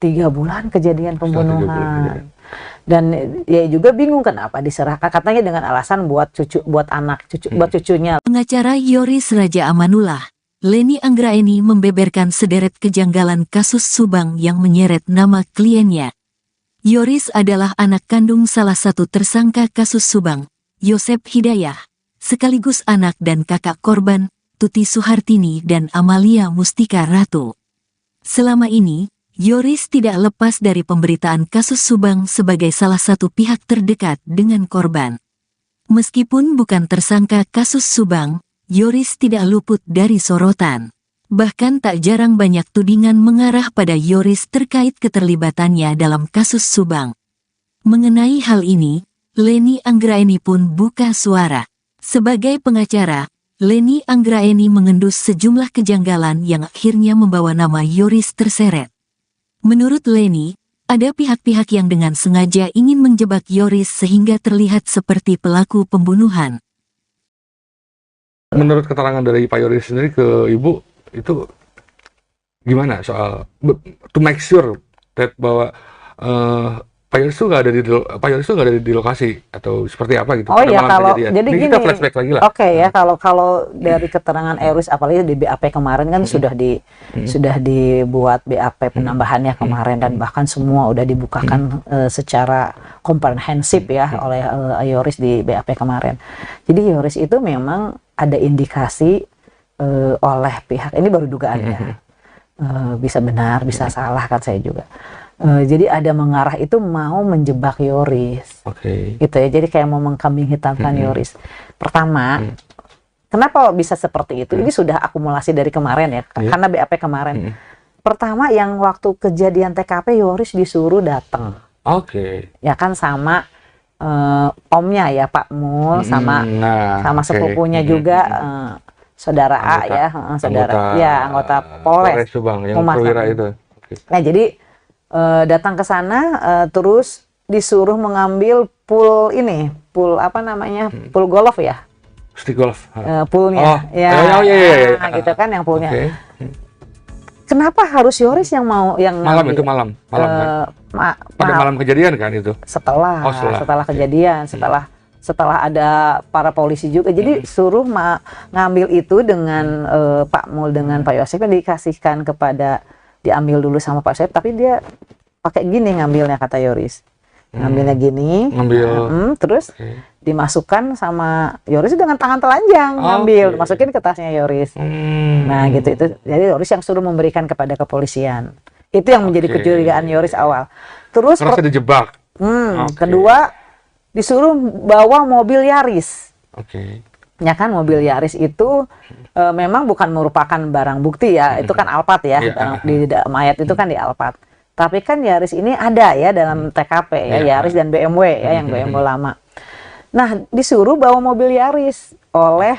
3 bulan kejadian pembunuhan. Dan ya juga bingung kenapa diserahkan, katanya dengan alasan buat cucu, buat anak cucu, buat cucunya. Pengacara Yoris Raja Amanullah, Leni Anggraeni membeberkan sederet kejanggalan kasus Subang yang menyeret nama kliennya. Yoris adalah anak kandung salah satu tersangka kasus Subang, Yosep Hidayah, sekaligus anak dan kakak korban, Tuti Suhartini dan Amalia Mustika Ratu. Selama ini, Yoris tidak lepas dari pemberitaan kasus Subang sebagai salah satu pihak terdekat dengan korban. Meskipun bukan tersangka kasus Subang, Yoris tidak luput dari sorotan. Bahkan tak jarang banyak tudingan mengarah pada Yoris terkait keterlibatannya dalam kasus Subang. Mengenai hal ini, Leni Anggraeni pun buka suara. Sebagai pengacara, Leni Anggraeni mengendus sejumlah kejanggalan yang akhirnya membawa nama Yoris terseret. Menurut Leni, ada pihak-pihak yang dengan sengaja ingin menjebak Yoris sehingga terlihat seperti pelaku pembunuhan. Menurut keterangan dari Pak Yoris sendiri ke Ibu, itu gimana soal to make sure that bahwa Pak Yoris itu nggak ada di lokasi atau seperti apa gitu? Oh iya, kalau kejadian. jadi Ini gini, kita flashback lagi lah. Oke ya, kalau dari keterangan Yoris, apalagi di BAP kemarin kan sudah dibuat BAP penambahannya kemarin, dan bahkan semua udah dibukakan secara komprehensif ya oleh Yoris di BAP kemarin. Jadi Yoris itu memang ada indikasi oleh pihak, ini baru dugaan ya, bisa benar bisa salah kan saya juga. Jadi ada mengarah itu mau menjebak Yoris, gitu ya. Jadi kayak mau mengkambing hitamkan Yoris. Pertama, kenapa bisa seperti itu? Ini sudah akumulasi dari kemarin ya, karena BAP kemarin. Pertama, yang waktu kejadian TKP Yoris disuruh datang, ya kan, sama omnya ya Pak Mul, sama sepupunya juga, saudara A ya, anggota Polres Subang yang perwira itu. Nah jadi datang ke sana, terus disuruh mengambil pool ini, pool apa namanya, pool golf ya, stick golf, poolnya, gitu kan, yang poolnya. Kenapa harus Yoris yang mau yang malam ngambil? Itu malam pada malam kejadian kan itu? Setelah kejadian, setelah ada para polisi juga, jadi suruh ngambil itu dengan Pak Mul dengan Pak Yosep, dikasihkan kepada, diambil dulu sama Pak Yosep, tapi dia pakai gini ngambilnya, kata Yoris. Ngambilnya gini, terus dimasukkan sama Yoris dengan tangan telanjang, ngambil, masukin ke tasnya Yoris. Nah gitu, itu jadi Yoris yang suruh memberikan kepada kepolisian. Itu yang menjadi kecurigaan Yoris awal. Terus merasa dijebak. Kedua, disuruh bawa mobil Yaris. Ya kan, mobil Yaris itu memang bukan merupakan barang bukti ya, itu kan Alphard ya, di mayat itu kan di Alphard. Tapi kan Yaris ini ada ya dalam TKP ya, Yaris dan BMW ya, yang BMW lama. Nah, disuruh bawa mobil Yaris oleh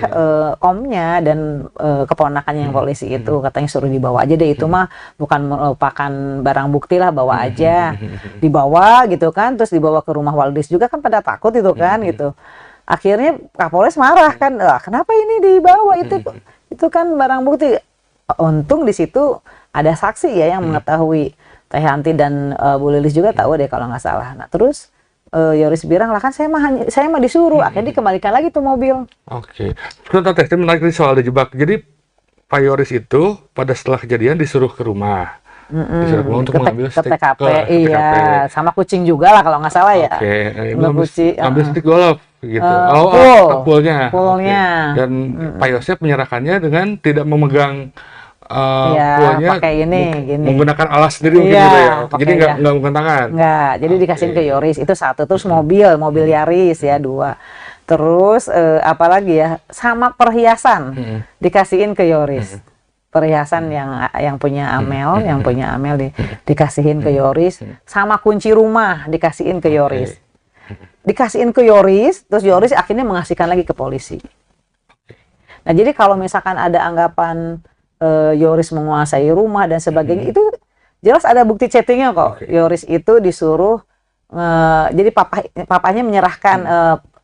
omnya dan keponakannya yang polisi itu, katanya suruh dibawa aja deh, itu mah bukan merupakan barang bukti lah, bawa aja. Dibawa gitu kan, terus dibawa ke rumah Waldis juga kan, pada takut itu kan gitu. Akhirnya Kapolres marah kan, kenapa ini dibawa, itu kan barang bukti. Untung di situ ada saksi ya yang mengetahui, Teh Hanti dan Bu Lilis juga tahu deh kalau nggak salah. Nah terus Yoris bilang lah, kan saya mah disuruh, akhirnya dikembalikan lagi tuh mobil. Sebentar Teh, menarik soal dijebak. Jadi Pak Yoris itu pada setelah kejadian disuruh ke rumah. Untuk mengambil stick TKP, iya, sama kucing juga lah kalau nggak salah ya. Ambil stick golf gitu. Poolnya. Dan Pak Yosep menyerahkannya dengan tidak memegang poolnya, pakai gini. Menggunakan alas sendiri mungkin gitu ya. Jadi nggak menggunakan tangan. Nggak, jadi dikasihin ke Yoris, itu satu. Terus mobil Yaris ya, 2. Terus apalagi ya, sama perhiasan dikasihin ke Yoris. Perhiasan yang punya Amel, dikasihin ke Yoris, sama kunci rumah dikasihin ke Yoris. dikasihin ke Yoris, terus Yoris akhirnya mengasihkan lagi ke polisi. Nah, jadi kalau misalkan ada anggapan Yoris menguasai rumah dan sebagainya, itu jelas ada bukti chattingnya kok. Yoris itu disuruh, jadi papanya menyerahkan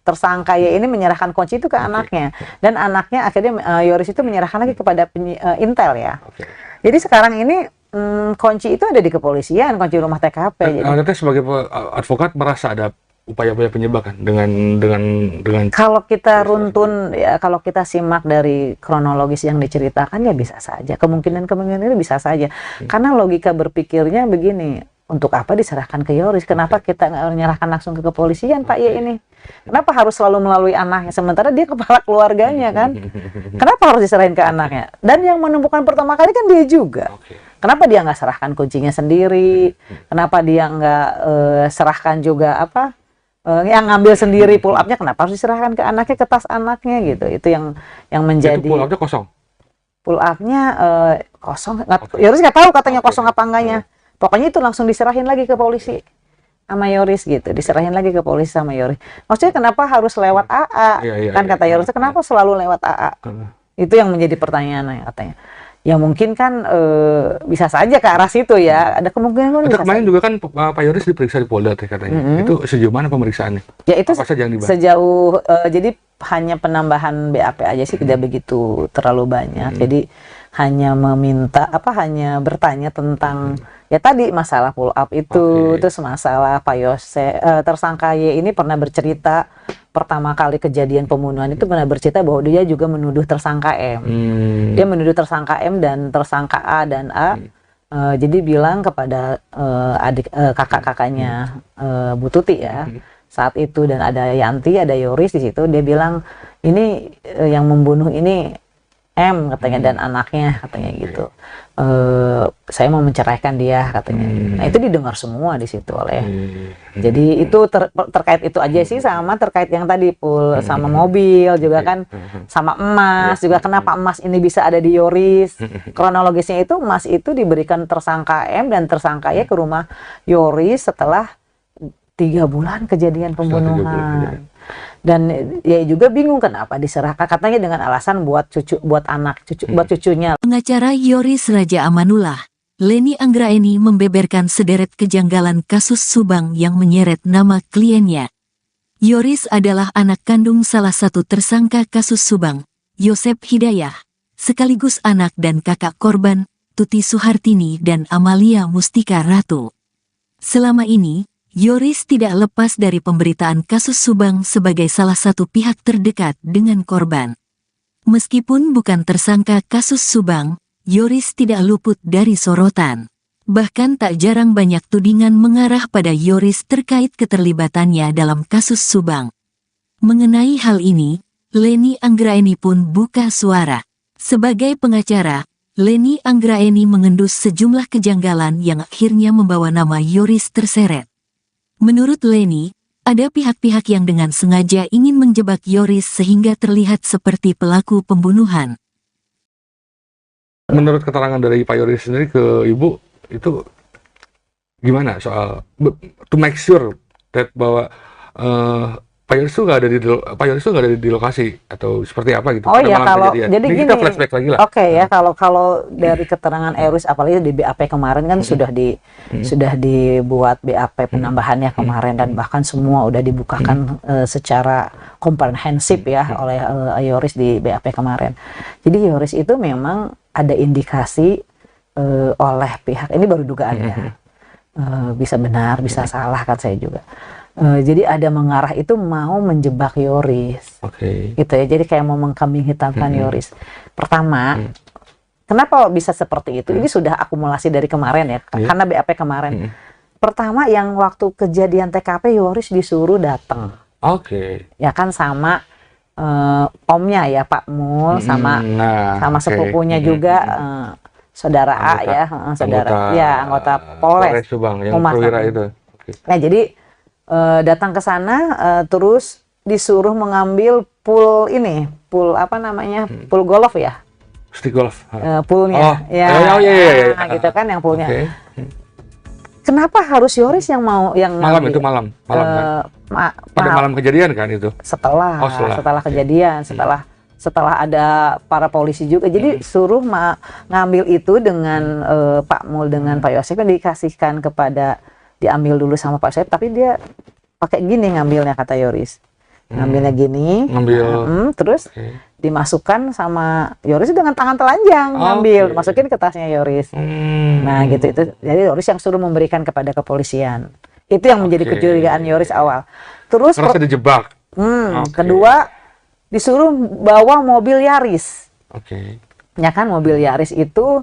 tersangka ya ini menyerahkan kunci itu ke anaknya, dan anaknya akhirnya Yoris itu menyerahkan lagi kepada Intel ya. Jadi sekarang ini kunci itu ada di kepolisian, kunci rumah TKP. Anda sebagai advokat merasa ada upaya-upaya penyebakan dengan kalau kita runtun ya, kalau kita simak dari kronologis yang diceritakan ya bisa saja, kemungkinan itu bisa saja, karena logika berpikirnya begini, untuk apa diserahkan ke Yoris, kenapa kita nggak menyerahkan langsung ke kepolisian Pak ya ini, kenapa harus selalu melalui anaknya, sementara dia kepala keluarganya kan, kenapa harus diserahin ke anaknya, dan yang menemukan pertama kali kan dia juga. Kenapa dia nggak serahkan kuncinya sendiri, kenapa dia nggak serahkan juga yang ngambil sendiri pull up-nya, kenapa harus diserahkan ke anaknya, ke tas anaknya gitu. Itu yang menjadi. Itu pull up-nya kosong. Pull up-nya kosong. Yoris nggak tahu katanya kosong apa enggaknya. Pokoknya itu langsung diserahin lagi ke polisi sama Yoris gitu. Diserahin lagi ke polisi sama Yoris. Maksudnya kenapa harus lewat AA? Kan kata Yoris, kenapa selalu lewat AA? Itu yang menjadi pertanyaan katanya. Ya mungkin kan bisa saja ke arah situ ya. Ada kemungkinan bisa kemarin saja. juga kan Pak Yoris diperiksa di Polda katanya. Itu sejauh mana pemeriksaannya? Ya itu apa saja yang dibahas? Sejauh jadi hanya penambahan BAP aja sih, tidak begitu terlalu banyak. Jadi hanya meminta hanya bertanya tentang ya tadi masalah pull up itu, terus masalah Pak Yose, tersangka Y ini pernah bercerita pertama kali kejadian pembunuhan itu pernah bercerita bahwa dia juga menuduh tersangka M. Dia menuduh tersangka M dan tersangka A dan A. Jadi bilang kepada kakak-kakaknya Bu Tuti ya saat itu, dan ada Yanti, ada Yoris di situ. Dia bilang ini yang membunuh ini M katanya dan anaknya katanya gitu. Saya mau menceraikan dia katanya. Nah itu didengar semua di situ oleh. Jadi itu terkait itu aja sih, sama terkait yang tadi Pul, sama mobil juga kan, sama emas juga. Kenapa emas ini bisa ada di Yoris? Kronologisnya itu emas itu diberikan tersangka M dan tersangka Y ke rumah Yoris setelah 3 bulan kejadian pembunuhan. Dan ya juga bingung kenapa diserahkan, katanya dengan alasan buat cucunya. Pengacara Yoris Raja Amanullah, Leni Anggraeni membeberkan sederet kejanggalan kasus Subang yang menyeret nama kliennya. Yoris adalah anak kandung salah satu tersangka kasus Subang, Yosep Hidayah, sekaligus anak dan kakak korban, Tuti Suhartini dan Amalia Mustika Ratu. Selama ini, Yoris tidak lepas dari pemberitaan kasus Subang sebagai salah satu pihak terdekat dengan korban. Meskipun bukan tersangka kasus Subang, Yoris tidak luput dari sorotan. Bahkan tak jarang banyak tudingan mengarah pada Yoris terkait keterlibatannya dalam kasus Subang. Mengenai hal ini, Leni Anggraeni pun buka suara. Sebagai pengacara, Leni Anggraeni mengendus sejumlah kejanggalan yang akhirnya membawa nama Yoris terseret. Menurut Leni, ada pihak-pihak yang dengan sengaja ingin menjebak Yoris sehingga terlihat seperti pelaku pembunuhan. Menurut keterangan dari Pak Yoris sendiri ke Ibu, itu gimana soal to make sure that bahwa Pak Yoris itu nggak ada di lokasi atau seperti apa gitu? Oh iya, kalau jadi ini gini, kita flashback lagi lah. Oke ya, kalau dari keterangan Yoris, apalagi di BAP kemarin kan sudah dibuat BAP penambahannya kemarin, dan bahkan semua udah dibukakan secara komprehensif ya oleh Yoris di BAP kemarin. Jadi Yoris itu memang ada indikasi oleh pihak, ini baru dugaan ya, bisa benar bisa salah kan saya juga. Jadi ada mengarah itu mau menjebak Yoris, gitu ya. Jadi kayak mau mengkambing hitamkan Yoris. Pertama, kenapa bisa seperti itu? Ini sudah akumulasi dari kemarin ya, karena BAP kemarin. Pertama, yang waktu kejadian TKP Yoris disuruh datang, ya kan sama omnya ya Pak Mul, sama sepupunya juga, saudara A ya, anggota Polres Subang yang perwira itu. Nah jadi datang ke sana, terus disuruh mengambil pool apa namanya, pool golf ya, stick golf, poolnya, gitu kan yang poolnya. kenapa harus Yoris yang mau yang Malam ngambil? itu malam kan? Pada malam kejadian kan itu? Setelah kejadian, setelah ada para polisi juga, jadi suruh ngambil itu dengan Pak Mul dengan Pak Yosep, dikasihkan diambil dulu sama Pak Yosep, tapi dia pakai gini ngambilnya, kata Yoris. Ngambilnya gini, terus dimasukkan sama Yoris dengan tangan telanjang, ngambil, masukin ke tasnya Yoris. Nah gitu, itu jadi Yoris yang suruh memberikan kepada kepolisian. Itu yang menjadi kecurigaan Yoris awal. Terus merasa dijebak. Kedua, disuruh bawa mobil Yaris. Ya kan, mobil Yaris itu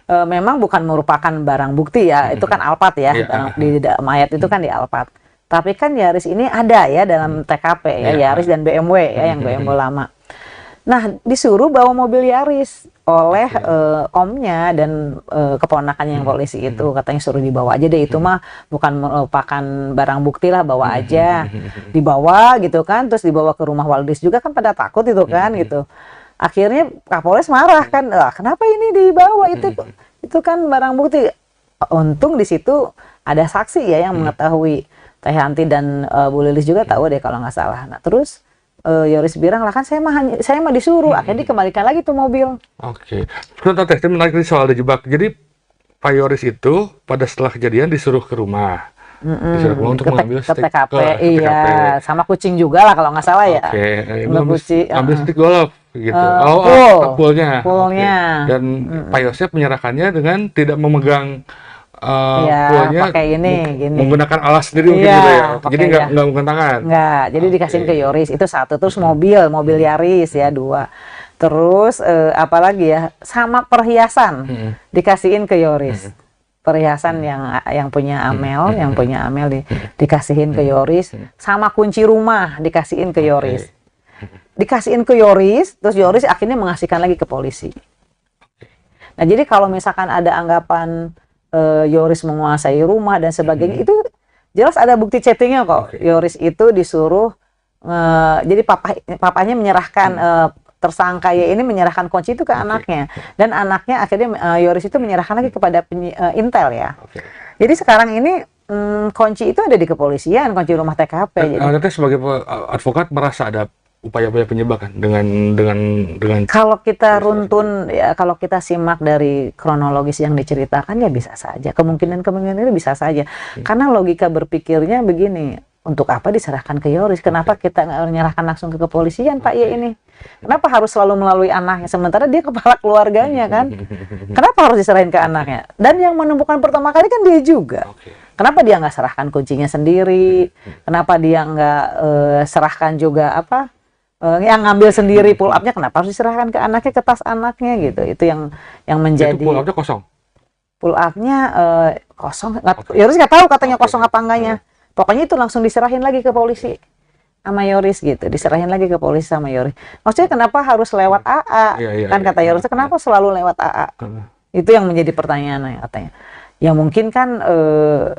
memang bukan merupakan barang bukti ya, itu kan Alphard ya, di mayat itu kan di Alphard. Tapi kan Yaris ini ada ya dalam TKP ya, Yaris dan BMW ya, yang BMW lama. Nah, disuruh bawa mobil Yaris oleh omnya dan keponakannya yang polisi itu, katanya suruh dibawa aja deh, itu mah bukan merupakan barang bukti lah, bawa aja. Dibawa gitu kan, terus dibawa ke rumah Waldis juga kan, pada takut itu kan gitu. Akhirnya Kapolres marah kan, kenapa ini dibawa, itu kan barang bukti. Untung di situ ada saksi ya yang mengetahui, Teh Hanti dan Bu Lilis juga tahu deh kalau nggak salah. Nah terus Yoris bilang, lah kan saya mah disuruh. Akhirnya dikembalikan lagi tuh mobil. Sebentar Teh, menarik soal dijebak. Jadi Pak Yoris itu pada setelah kejadian disuruh ke rumah. Disuruh ke rumah untuk mengambil ke TKP. Iya, sama kucing juga lah kalau nggak salah ya. Ambil stick golf gitu. Poolnya. Dan Pak Yosep menyerahkannya dengan tidak memegang poolnya, pakai gini. Menggunakan alas sendiri mungkin gitu ya. Jadi nggak menggunakan tangan. Nggak, jadi dikasihin ke Yoris, itu satu. Terus mobil Yaris ya, 2. Terus apalagi ya, sama perhiasan dikasihin ke Yoris. Perhiasan yang punya Amel, dikasihin ke Yoris, sama kunci rumah dikasihin ke Yoris. Dikasihin ke Yoris, terus Yoris akhirnya mengasihkan lagi ke polisi. Nah, jadi kalau misalkan ada anggapan Yoris menguasai rumah dan sebagainya, itu jelas ada bukti chattingnya kok. Yoris itu disuruh, jadi papanya menyerahkan, tersangka ya ini menyerahkan kunci itu ke anaknya, dan anaknya akhirnya Yoris itu menyerahkan lagi kepada Intel ya. Jadi sekarang ini kunci itu ada di kepolisian, kunci rumah TKP. Anda sebagai advokat merasa ada upaya-upaya penyebakan dengan kalau kita runtun ya, kalau kita simak dari kronologis yang diceritakan ya bisa saja, kemungkinan itu bisa saja, karena logika berpikirnya begini, untuk apa diserahkan ke Yoris, kenapa kita nggak menyerahkan langsung ke kepolisian Pak ya ini, kenapa harus selalu melalui anaknya, sementara dia kepala keluarganya kan, kenapa harus diserahin ke anaknya, dan yang menemukan pertama kali kan dia juga. Kenapa dia nggak serahkan kuncinya sendiri, kenapa dia nggak serahkan juga yang ngambil sendiri pull up-nya, kenapa harus diserahkan ke anaknya, ke tas anaknya gitu. Itu yang menjadi. Itu pull up-nya kosong. Pull up-nya kosong. Yoris nggak tahu katanya kosong apa enggaknya. Pokoknya itu langsung diserahin lagi ke polisi sama Yoris gitu. Diserahin lagi ke polisi sama Yoris. Maksudnya kenapa harus lewat AA? Kan kata Yoris, kenapa selalu lewat AA? Itu yang menjadi pertanyaan katanya. Ya mungkin kan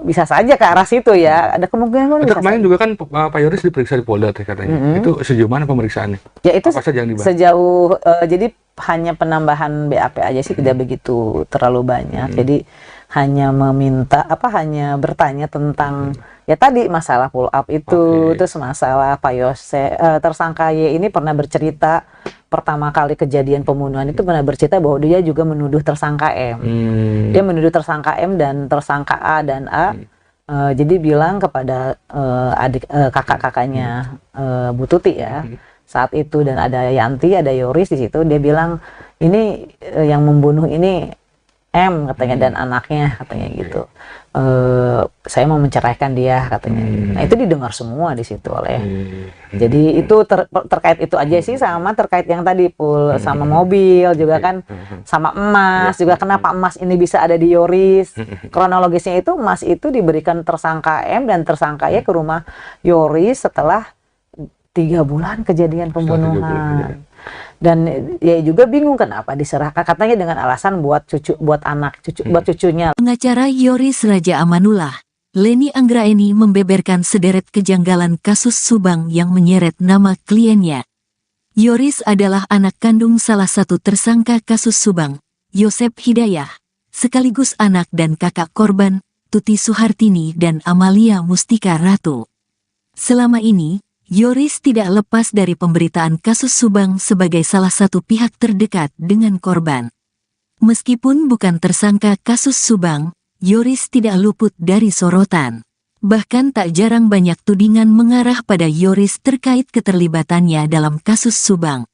bisa saja ke arah situ ya, ada kemungkinan. Kemarin juga kan Pak Yoris diperiksa di Polda katanya. Itu sejauh mana pemeriksaannya? Ya itu apa saja yang dibahas? Sejauh jadi hanya penambahan BAP aja sih, tidak begitu terlalu banyak. Jadi hanya meminta hanya bertanya tentang ya tadi masalah pull up itu, terus masalah Pak Yosep, tersangka Y ini pernah bercerita pertama kali kejadian pembunuhan itu pernah bercerita bahwa dia juga menuduh tersangka M. Dia menuduh tersangka M dan tersangka A dan A. Jadi bilang kepada kakak-kakaknya Bu Tuti ya saat itu, dan ada Yanti, ada Yoris di situ. Dia bilang ini yang membunuh ini M katanya, dan anaknya katanya gitu. Saya mau menceraikan dia katanya. Nah itu didengar semua di situ oleh. Jadi itu terkait itu aja sih, sama terkait yang tadi sama mobil juga kan, sama emas juga. Kenapa emas ini bisa ada di Yoris? Kronologisnya itu emas itu diberikan tersangka M dan tersangka Y ke rumah Yoris setelah 3 bulan kejadian pembunuhan. Dan dia juga bingung kenapa diserahkan, katanya dengan alasan buat cucunya. Pengacara Yoris Raja Amanullah, Leni Anggraeni, membeberkan sederet kejanggalan kasus Subang yang menyeret nama kliennya. Yoris adalah anak kandung salah satu tersangka kasus Subang, Yosep Hidayah, sekaligus anak dan kakak korban, Tuti Suhartini dan Amalia Mustika Ratu. Selama ini, Yoris tidak lepas dari pemberitaan kasus Subang sebagai salah satu pihak terdekat dengan korban. Meskipun bukan tersangka kasus Subang, Yoris tidak luput dari sorotan. Bahkan tak jarang banyak tudingan mengarah pada Yoris terkait keterlibatannya dalam kasus Subang.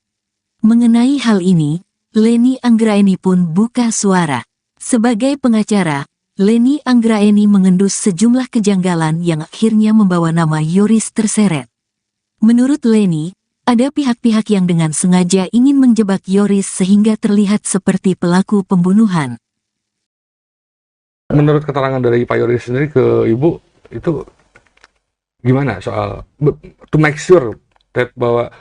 Mengenai hal ini, Leni Anggraeni pun buka suara. Sebagai pengacara, Leni Anggraeni mengendus sejumlah kejanggalan yang akhirnya membawa nama Yoris terseret. Menurut Leni, ada pihak-pihak yang dengan sengaja ingin menjebak Yoris sehingga terlihat seperti pelaku pembunuhan. Menurut keterangan dari Pak Yoris sendiri ke Ibu, itu gimana soal to make sure that bahwa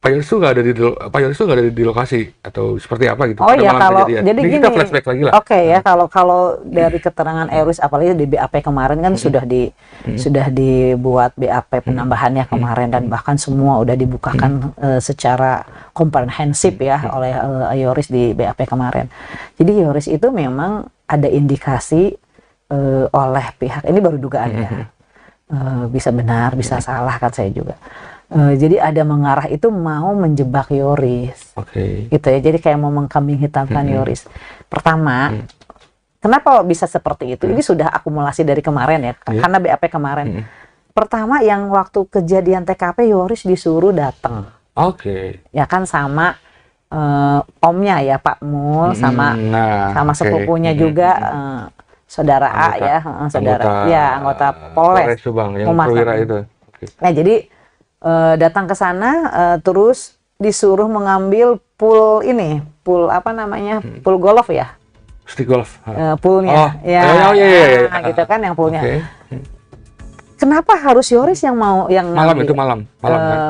Pak Yoris itu nggak ada di lokasi atau seperti apa gitu? Oh pada ya, malam kalau kejadian. jadi Ini gini, kita flashback lagi lah. Oke ya, kalau dari keterangan Yoris, apalagi di BAP kemarin kan sudah dibuat BAP penambahannya kemarin, dan bahkan semua udah dibukakan secara komprehensif ya oleh Yoris di BAP kemarin. Jadi Yoris itu memang ada indikasi oleh pihak, ini baru dugaan ya, bisa benar bisa salah kan saya juga. Jadi ada mengarah itu mau menjebak Yoris, gitu ya. Jadi kayak mau mengkambing hitamkan Yoris. Pertama, kenapa bisa seperti itu? Ini sudah akumulasi dari kemarin ya, karena BAP kemarin. Pertama, yang waktu kejadian TKP Yoris disuruh datang, ya kan, sama omnya ya Pak Mul, sama sepupunya juga. Saudara A ya, anggota Polres Subang yang perwira itu. Nah, jadi datang ke sana, terus disuruh mengambil pool apa namanya, pool golf ya, stick golf, poolnya, gitu kan, yang poolnya. Kenapa harus Yoris yang mau malam itu malam kan?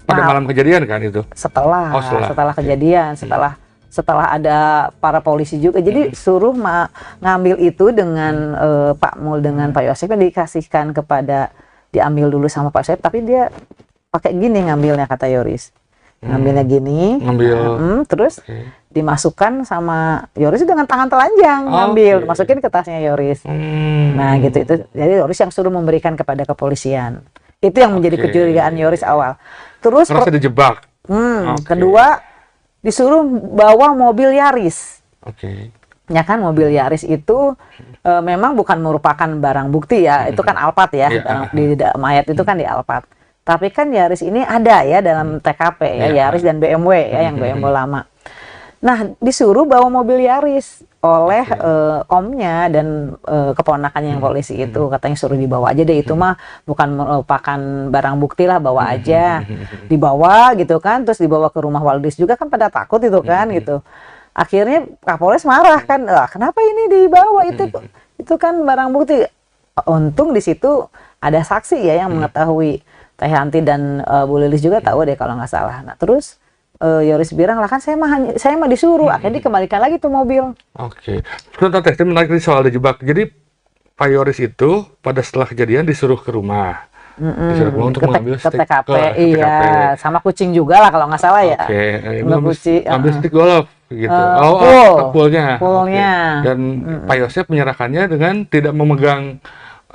Pada malam kejadian kan itu? Setelah kejadian, setelah ada para polisi juga, jadi suruh ngambil itu dengan Pak Mul dengan Pak Yosef, dikasihkan diambil dulu sama Pak Yosef, tapi dia pakai gini ngambilnya, kata Yoris. Ngambilnya gini, terus dimasukkan sama Yoris dengan tangan telanjang, ngambil, masukin ke tasnya Yoris. Nah gitu, itu jadi Yoris yang suruh memberikan kepada kepolisian. Itu yang menjadi kecurigaan Yoris awal. Terus merasa dijebak. Kedua, disuruh bawa mobil Yaris. Ya kan, mobil Yaris itu memang bukan merupakan barang bukti ya, itu kan Alphard ya, di mayat itu kan di Alphard. Tapi kan Yaris ini ada ya dalam TKP ya, Yaris dan BMW ya, yang BMW lama. Nah, disuruh bawa mobil Yaris oleh omnya dan keponakannya yang polisi itu, katanya suruh dibawa aja deh, itu mah bukan merupakan barang bukti lah, bawa aja. Dibawa gitu kan, terus dibawa ke rumah Waldis juga kan, pada takut itu kan gitu. Akhirnya Kapolres marah kan, kenapa ini dibawa, itu kan barang bukti. Untung di situ ada saksi ya yang mengetahui, Teh Hanti dan Bu Lilis juga tahu deh kalau nggak salah. Nah terus Yoris bilang, lah kan saya mah disuruh, akhirnya dikembalikan lagi tuh mobil. Sebentar Teh, menarik soal dijebak. Jadi Pak Yoris itu pada setelah kejadian disuruh ke rumah. Disuruh untuk mengambil stick TKP, iya, sama kucing juga lah kalau nggak salah ya. Ambil stick golf gitu. Poolnya. Dan Pak Yosef menyerahkannya dengan tidak memegang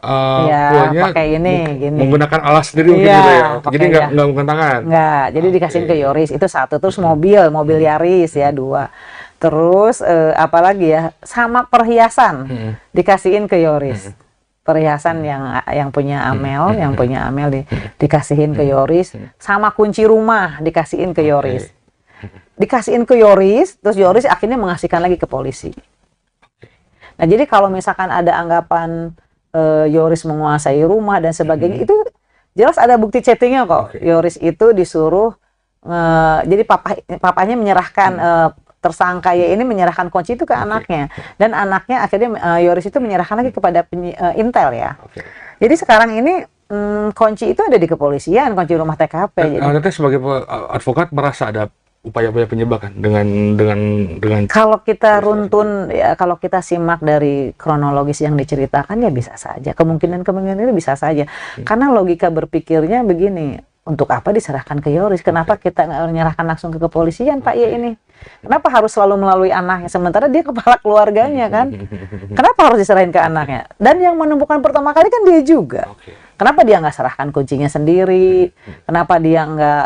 poolnya, pakai gini. Menggunakan alas sendiri mungkin gitu ya. Jadi nggak menggunakan tangan. Nggak, jadi dikasihin ke Yoris, itu satu. Terus mobil Yaris ya, 2. Terus apalagi ya, sama perhiasan dikasihin ke Yoris. Perhiasan yang punya Amel, dikasihin ke Yoris, sama kunci rumah dikasihin ke Yoris. Dikasihin ke Yoris, terus Yoris akhirnya mengasihkan lagi ke polisi. Nah, jadi kalau misalkan ada anggapan Yoris menguasai rumah dan sebagainya, itu jelas ada bukti chattingnya kok. Yoris itu disuruh, jadi papanya menyerahkan tersangka ya ini menyerahkan kunci itu ke anaknya, dan anaknya akhirnya Yoris itu menyerahkan lagi kepada Intel ya. Jadi sekarang ini kunci itu ada di kepolisian, kunci rumah TKP. Anda sebagai advokat merasa ada upaya-upaya penyebakan dengan kalau kita runtun ya, kalau kita simak dari kronologis yang diceritakan ya bisa saja, kemungkinan itu bisa saja, karena logika berpikirnya begini, untuk apa diserahkan ke Yoris? Kenapa kita nggak menyerahkan langsung ke kepolisian, Pak Y ini? Kenapa harus selalu melalui anaknya? Sementara dia kepala keluarganya kan? Kenapa harus diserahin ke anaknya? Dan yang menemukan pertama kali kan dia juga. Kenapa dia nggak serahkan kuncinya sendiri? Kenapa dia nggak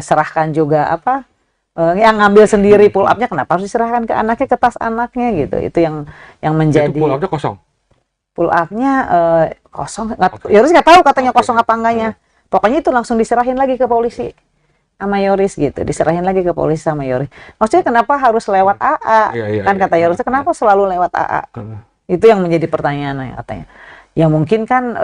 serahkan juga apa? Yang ngambil sendiri pull up-nya? Kenapa harus diserahkan ke anaknya, ke tas anaknya gitu? Itu yang menjadi. Itu pull up-nya kosong. Pull up-nya kosong. Yoris nggak tahu katanya kosong apa enggaknya. Pokoknya itu langsung diserahin lagi ke polisi sama Yoris gitu, diserahin lagi ke polisi sama Yoris. Maksudnya kenapa harus lewat AA? Kan kata Yoris, kenapa selalu lewat AA? Itu yang menjadi pertanyaan katanya. Ya mungkin kan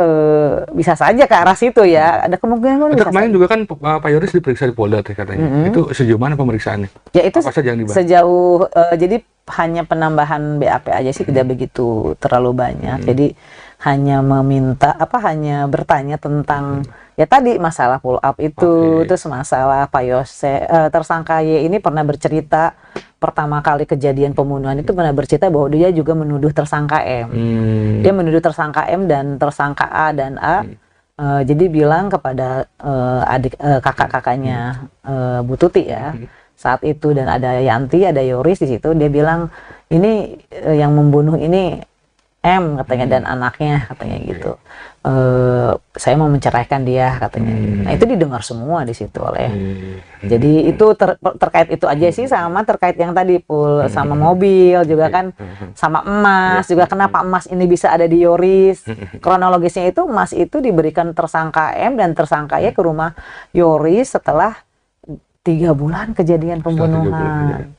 bisa saja ke arah situ ya. Ada kemungkinan bisa kemarin saja. juga kan Pak Yoris diperiksa di Polda katanya. Itu sejauh mana pemeriksaannya? Ya itu apa saja yang dibahas? sejauh jadi hanya penambahan BAP aja sih, tidak begitu terlalu banyak. Jadi hanya meminta hanya bertanya tentang ya tadi masalah pull up itu, terus masalah Pak Yose, tersangka Y ini pernah bercerita pertama kali kejadian pembunuhan itu pernah bercerita bahwa dia juga menuduh tersangka M. Dia menuduh tersangka M dan tersangka A dan A. Jadi bilang kepada kakak-kakaknya Bu Tuti ya saat itu, dan ada Yanti, ada Yoris di situ. Dia bilang ini yang membunuh ini M katanya dan anaknya katanya gitu. Saya mau menceraikan dia katanya. Nah itu didengar semua di situ oleh. Jadi itu terkait itu aja sih, sama terkait yang tadi pul sama mobil juga kan, sama emas juga. Kenapa emas ini bisa ada di Yoris? Kronologisnya itu emas itu diberikan tersangka M dan tersangka Y ke rumah Yoris setelah 3 bulan kejadian pembunuhan.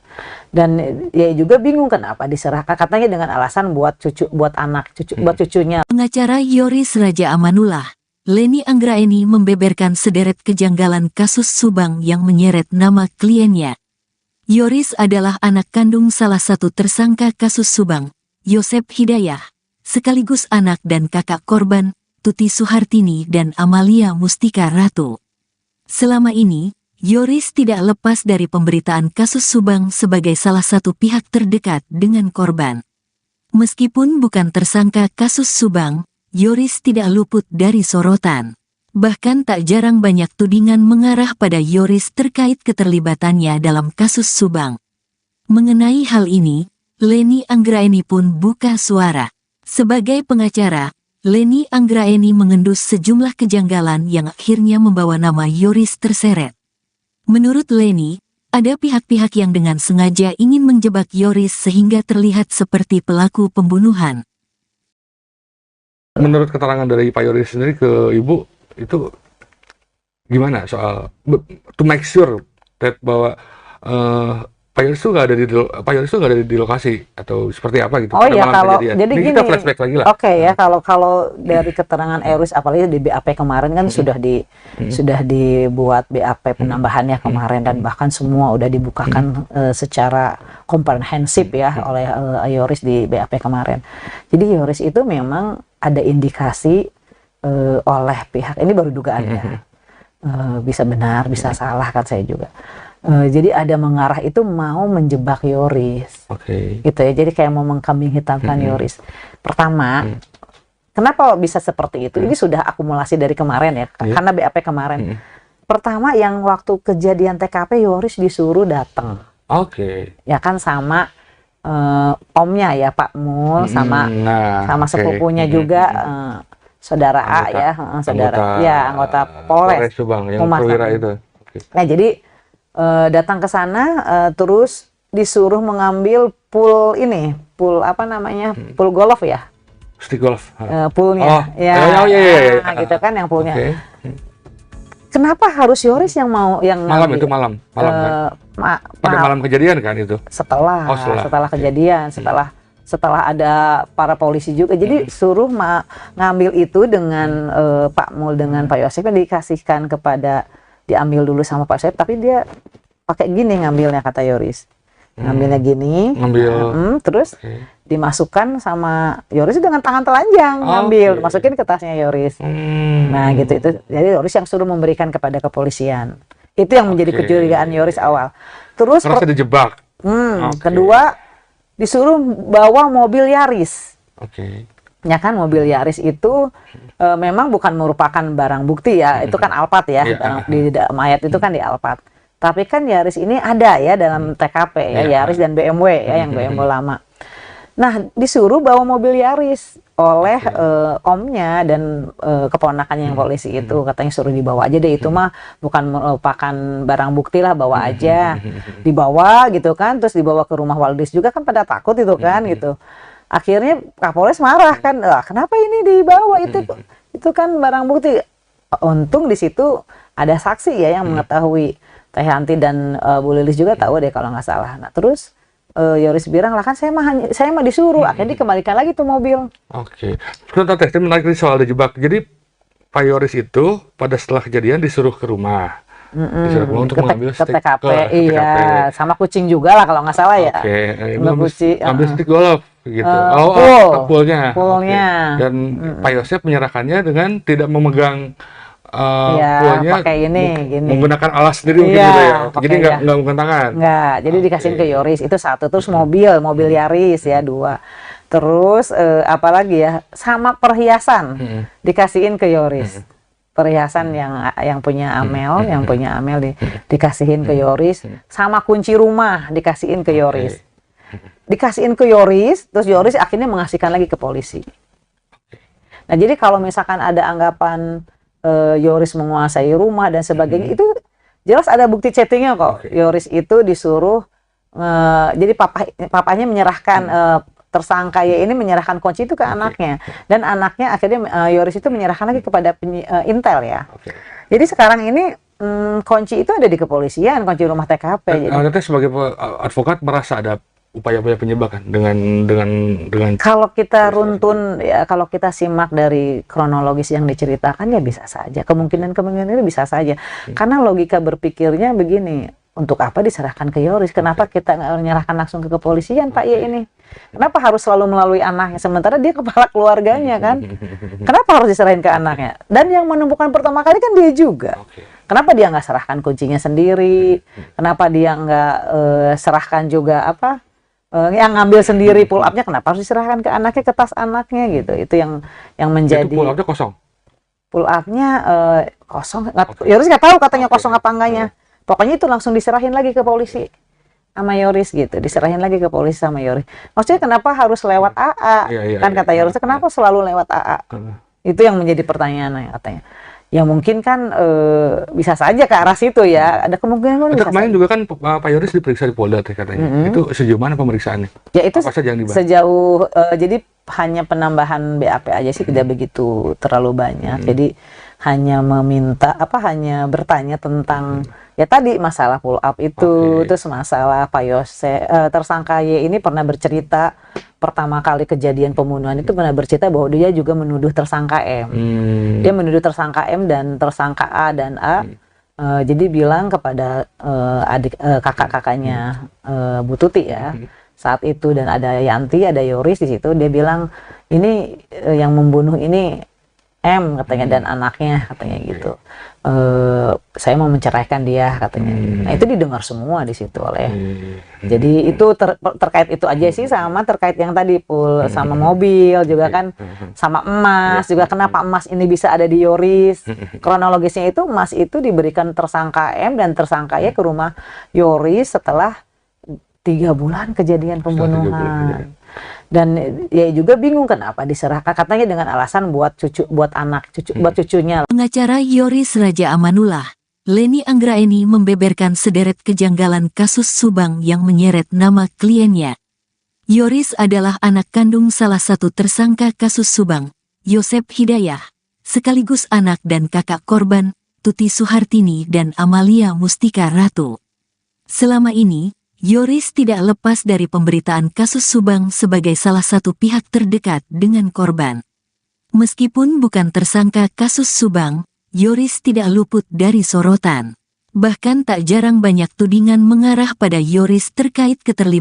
Dan ya juga bingung kenapa diserahkan, katanya dengan alasan buat cucunya. Pengacara Yoris Raja Amanullah, Leni Anggraeni membeberkan sederet kejanggalan kasus Subang yang menyeret nama kliennya. Yoris adalah anak kandung salah satu tersangka kasus Subang, Yosep Hidayah, sekaligus anak dan kakak korban, Tuti Suhartini dan Amalia Mustika Ratu. Selama ini, Yoris tidak lepas dari pemberitaan kasus Subang sebagai salah satu pihak terdekat dengan korban. Meskipun bukan tersangka kasus Subang, Yoris tidak luput dari sorotan. Bahkan tak jarang banyak tudingan mengarah pada Yoris terkait keterlibatannya dalam kasus Subang. Mengenai hal ini, Leni Anggraeni pun buka suara. Sebagai pengacara, Leni Anggraeni mengendus sejumlah kejanggalan yang akhirnya membawa nama Yoris terseret. Menurut Leni, ada pihak-pihak yang dengan sengaja ingin menjebak Yoris sehingga terlihat seperti pelaku pembunuhan. Menurut keterangan dari Pak Yoris sendiri ke Ibu, itu gimana soal to make sure that bahwa Pak Yoris itu nggak ada di lokasi atau seperti apa gitu? Oh iya, kalau kejadian. jadi ini gini, kita flashback lagi lah. Oke ya, kalau dari keterangan Yoris, apalagi di BAP kemarin kan sudah dibuat BAP penambahannya kemarin, dan bahkan semua udah dibukakan secara komprehensif ya oleh Yoris di BAP kemarin. Jadi Yoris itu memang ada indikasi oleh pihak, ini baru dugaan ya, bisa benar bisa salah kan saya juga. Jadi ada mengarah itu mau menjebak Yoris, gitu ya. Jadi kayak mau mengkambing hitamkan Yoris. Pertama, kenapa bisa seperti itu? Ini sudah akumulasi dari kemarin ya, karena BAP kemarin. Pertama, yang waktu kejadian TKP Yoris disuruh datang, ya kan, sama omnya ya Pak Mul, sama sepupunya juga, saudara A ya, anggota Polres Subang yang perwira itu. Nah jadi datang ke sana, terus disuruh mengambil pool apa namanya, pool golf ya, stick golf, poolnya, gitu kan, yang poolnya. Kenapa harus Yoris yang mau yang malam itu malam kan? Pada malam kejadian kan itu? Setelah kejadian, setelah ada para polisi juga. Jadi suruh ngambil itu dengan Pak Mul dengan Pak Yosep, dikasihkan diambil dulu sama Pak Yosep, tapi dia pakai gini ngambilnya, kata Yoris. Ngambilnya gini, terus dimasukkan sama Yoris dengan tangan telanjang, ngambil, masukin ke tasnya Yoris. Nah gitu, itu jadi Yoris yang suruh memberikan kepada kepolisian. Itu yang menjadi kecurigaan Yoris awal. Terus merasa dijebak. Kedua, disuruh bawa mobil Yaris. Ya kan, mobil Yaris itu memang bukan merupakan barang bukti ya, itu kan Alphard ya, di mayat itu kan di Alphard. Tapi kan Yaris ini ada ya dalam TKP ya, Yaris dan BMW ya, yang BMW lama. Nah, disuruh bawa mobil Yaris oleh omnya dan keponakannya yang polisi itu, katanya suruh dibawa aja deh, itu mah bukan merupakan barang bukti lah, bawa aja. Dibawa gitu kan, terus dibawa ke rumah Waldis juga kan pada takut itu kan gitu. Akhirnya Kapolres marah kan, kenapa ini dibawa, itu kan barang bukti. Untung di situ ada saksi ya yang mengetahui, Teh Hanti dan Bu Lilis juga tahu deh kalau nggak salah. Nah terus Yoris bilang lah kan saya mah disuruh, akhirnya dikembalikan lagi tuh mobil. Oke. Sebentar Teh, menarik soal dijebak. Jadi Pak Yoris itu pada setelah kejadian disuruh ke rumah. Disuruh pulang untuk mengambil ke stick TKP, ke iya, TKP. sama kucing juga lah kalau nggak salah ya. Oke, Ambil stick golf gitu. Poolnya. Poolnya. Dan Pak Yosep menyerahkannya dengan tidak memegang Iya, pakai gini. menggunakan alas sendiri mungkin gitu ya. Jadi nggak menggunakan tangan. Nggak, jadi dikasihin ke Yoris itu satu, terus mobil Yaris ya 2. Terus apalagi ya, sama perhiasan dikasihin ke Yoris. Perhiasan yang punya Amel, dikasihin ke Yoris, sama kunci rumah dikasihin ke Yoris. Dikasihin ke Yoris, terus Yoris akhirnya mengasihkan lagi ke polisi. Nah, jadi kalau misalkan ada anggapan Yoris menguasai rumah dan sebagainya, itu jelas ada bukti chattingnya kok. Yoris itu disuruh, jadi papanya menyerahkan tersangka ya ini menyerahkan kunci itu ke anaknya, dan anaknya akhirnya Yoris itu menyerahkan lagi kepada Intel ya. Jadi sekarang ini kunci itu ada di kepolisian, kunci rumah TKP. Anda sebagai advokat merasa ada upaya-upaya penyebakan dengan kalau kita runtun ya, kalau kita simak dari kronologis yang diceritakan ya bisa saja, kemungkinan itu bisa saja, karena logika berpikirnya begini, untuk apa diserahkan ke Yoris, kenapa kita nggak menyerahkan langsung ke kepolisian Pak ya ini, kenapa harus selalu melalui anaknya, sementara dia kepala keluarganya kan, kenapa harus diserahin ke anaknya, dan yang menemukan pertama kali kan dia juga. Kenapa dia nggak serahkan kuncinya sendiri, kenapa dia nggak serahkan juga yang ngambil sendiri pull up-nya, kenapa harus diserahkan ke anaknya, ke tas anaknya gitu. Itu yang menjadi. Itu pull up-nya kosong. Pull up-nya kosong. Yoris nggak tahu katanya kosong apa enggaknya. Pokoknya itu langsung diserahin lagi ke polisi sama Yoris gitu. Diserahin lagi ke polisi sama Yoris. Maksudnya kenapa harus lewat AA? Kan kata Yoris, kenapa selalu lewat AA? Itu yang menjadi pertanyaan katanya. Ya mungkin kan bisa saja ke arah situ ya, ada kemungkinan bisa kemarin juga kan Pak Yoris diperiksa di Polda katanya. Itu sejauh mana pemeriksaannya? Ya itu apa saja yang dibahas? Sejauh jadi hanya penambahan BAP aja sih, tidak begitu terlalu banyak. Jadi hanya meminta hanya bertanya tentang ya tadi masalah pull up itu, terus masalah Pak Yosep tersangka Y ini pernah bercerita pertama kali kejadian pembunuhan itu pernah bercerita bahwa dia juga menuduh tersangka M. Dia menuduh tersangka M dan tersangka A dan A. Jadi bilang kepada kakak-kakaknya Bu Tuti ya saat itu, dan ada Yanti, ada Yoris di situ. Dia bilang ini yang membunuh ini M katanya, dan anaknya katanya gitu. Saya mau menceraikan dia katanya. Nah itu didengar semua di situ oleh. Jadi itu terkait itu aja sih, sama terkait yang tadi Pul, sama mobil juga kan, sama emas juga. Kenapa emas ini bisa ada di Yoris? Kronologisnya itu emas itu diberikan tersangka M dan tersangka Y ke rumah Yoris setelah 3 bulan kejadian pembunuhan. Dan ya juga bingung kenapa diserahkan, katanya dengan alasan buat cucunya. Pengacara Yoris Raja Amanullah, Leni Anggraeni, membeberkan sederet kejanggalan kasus Subang yang menyeret nama kliennya. Yoris adalah anak kandung salah satu tersangka kasus Subang, Yosep Hidayah, sekaligus anak dan kakak korban, Tuti Suhartini dan Amalia Mustika Ratu. Selama ini, Yoris tidak lepas dari pemberitaan kasus Subang sebagai salah satu pihak terdekat dengan korban. Meskipun bukan tersangka kasus Subang, Yoris tidak luput dari sorotan. Bahkan tak jarang banyak tudingan mengarah pada Yoris terkait keterlibatan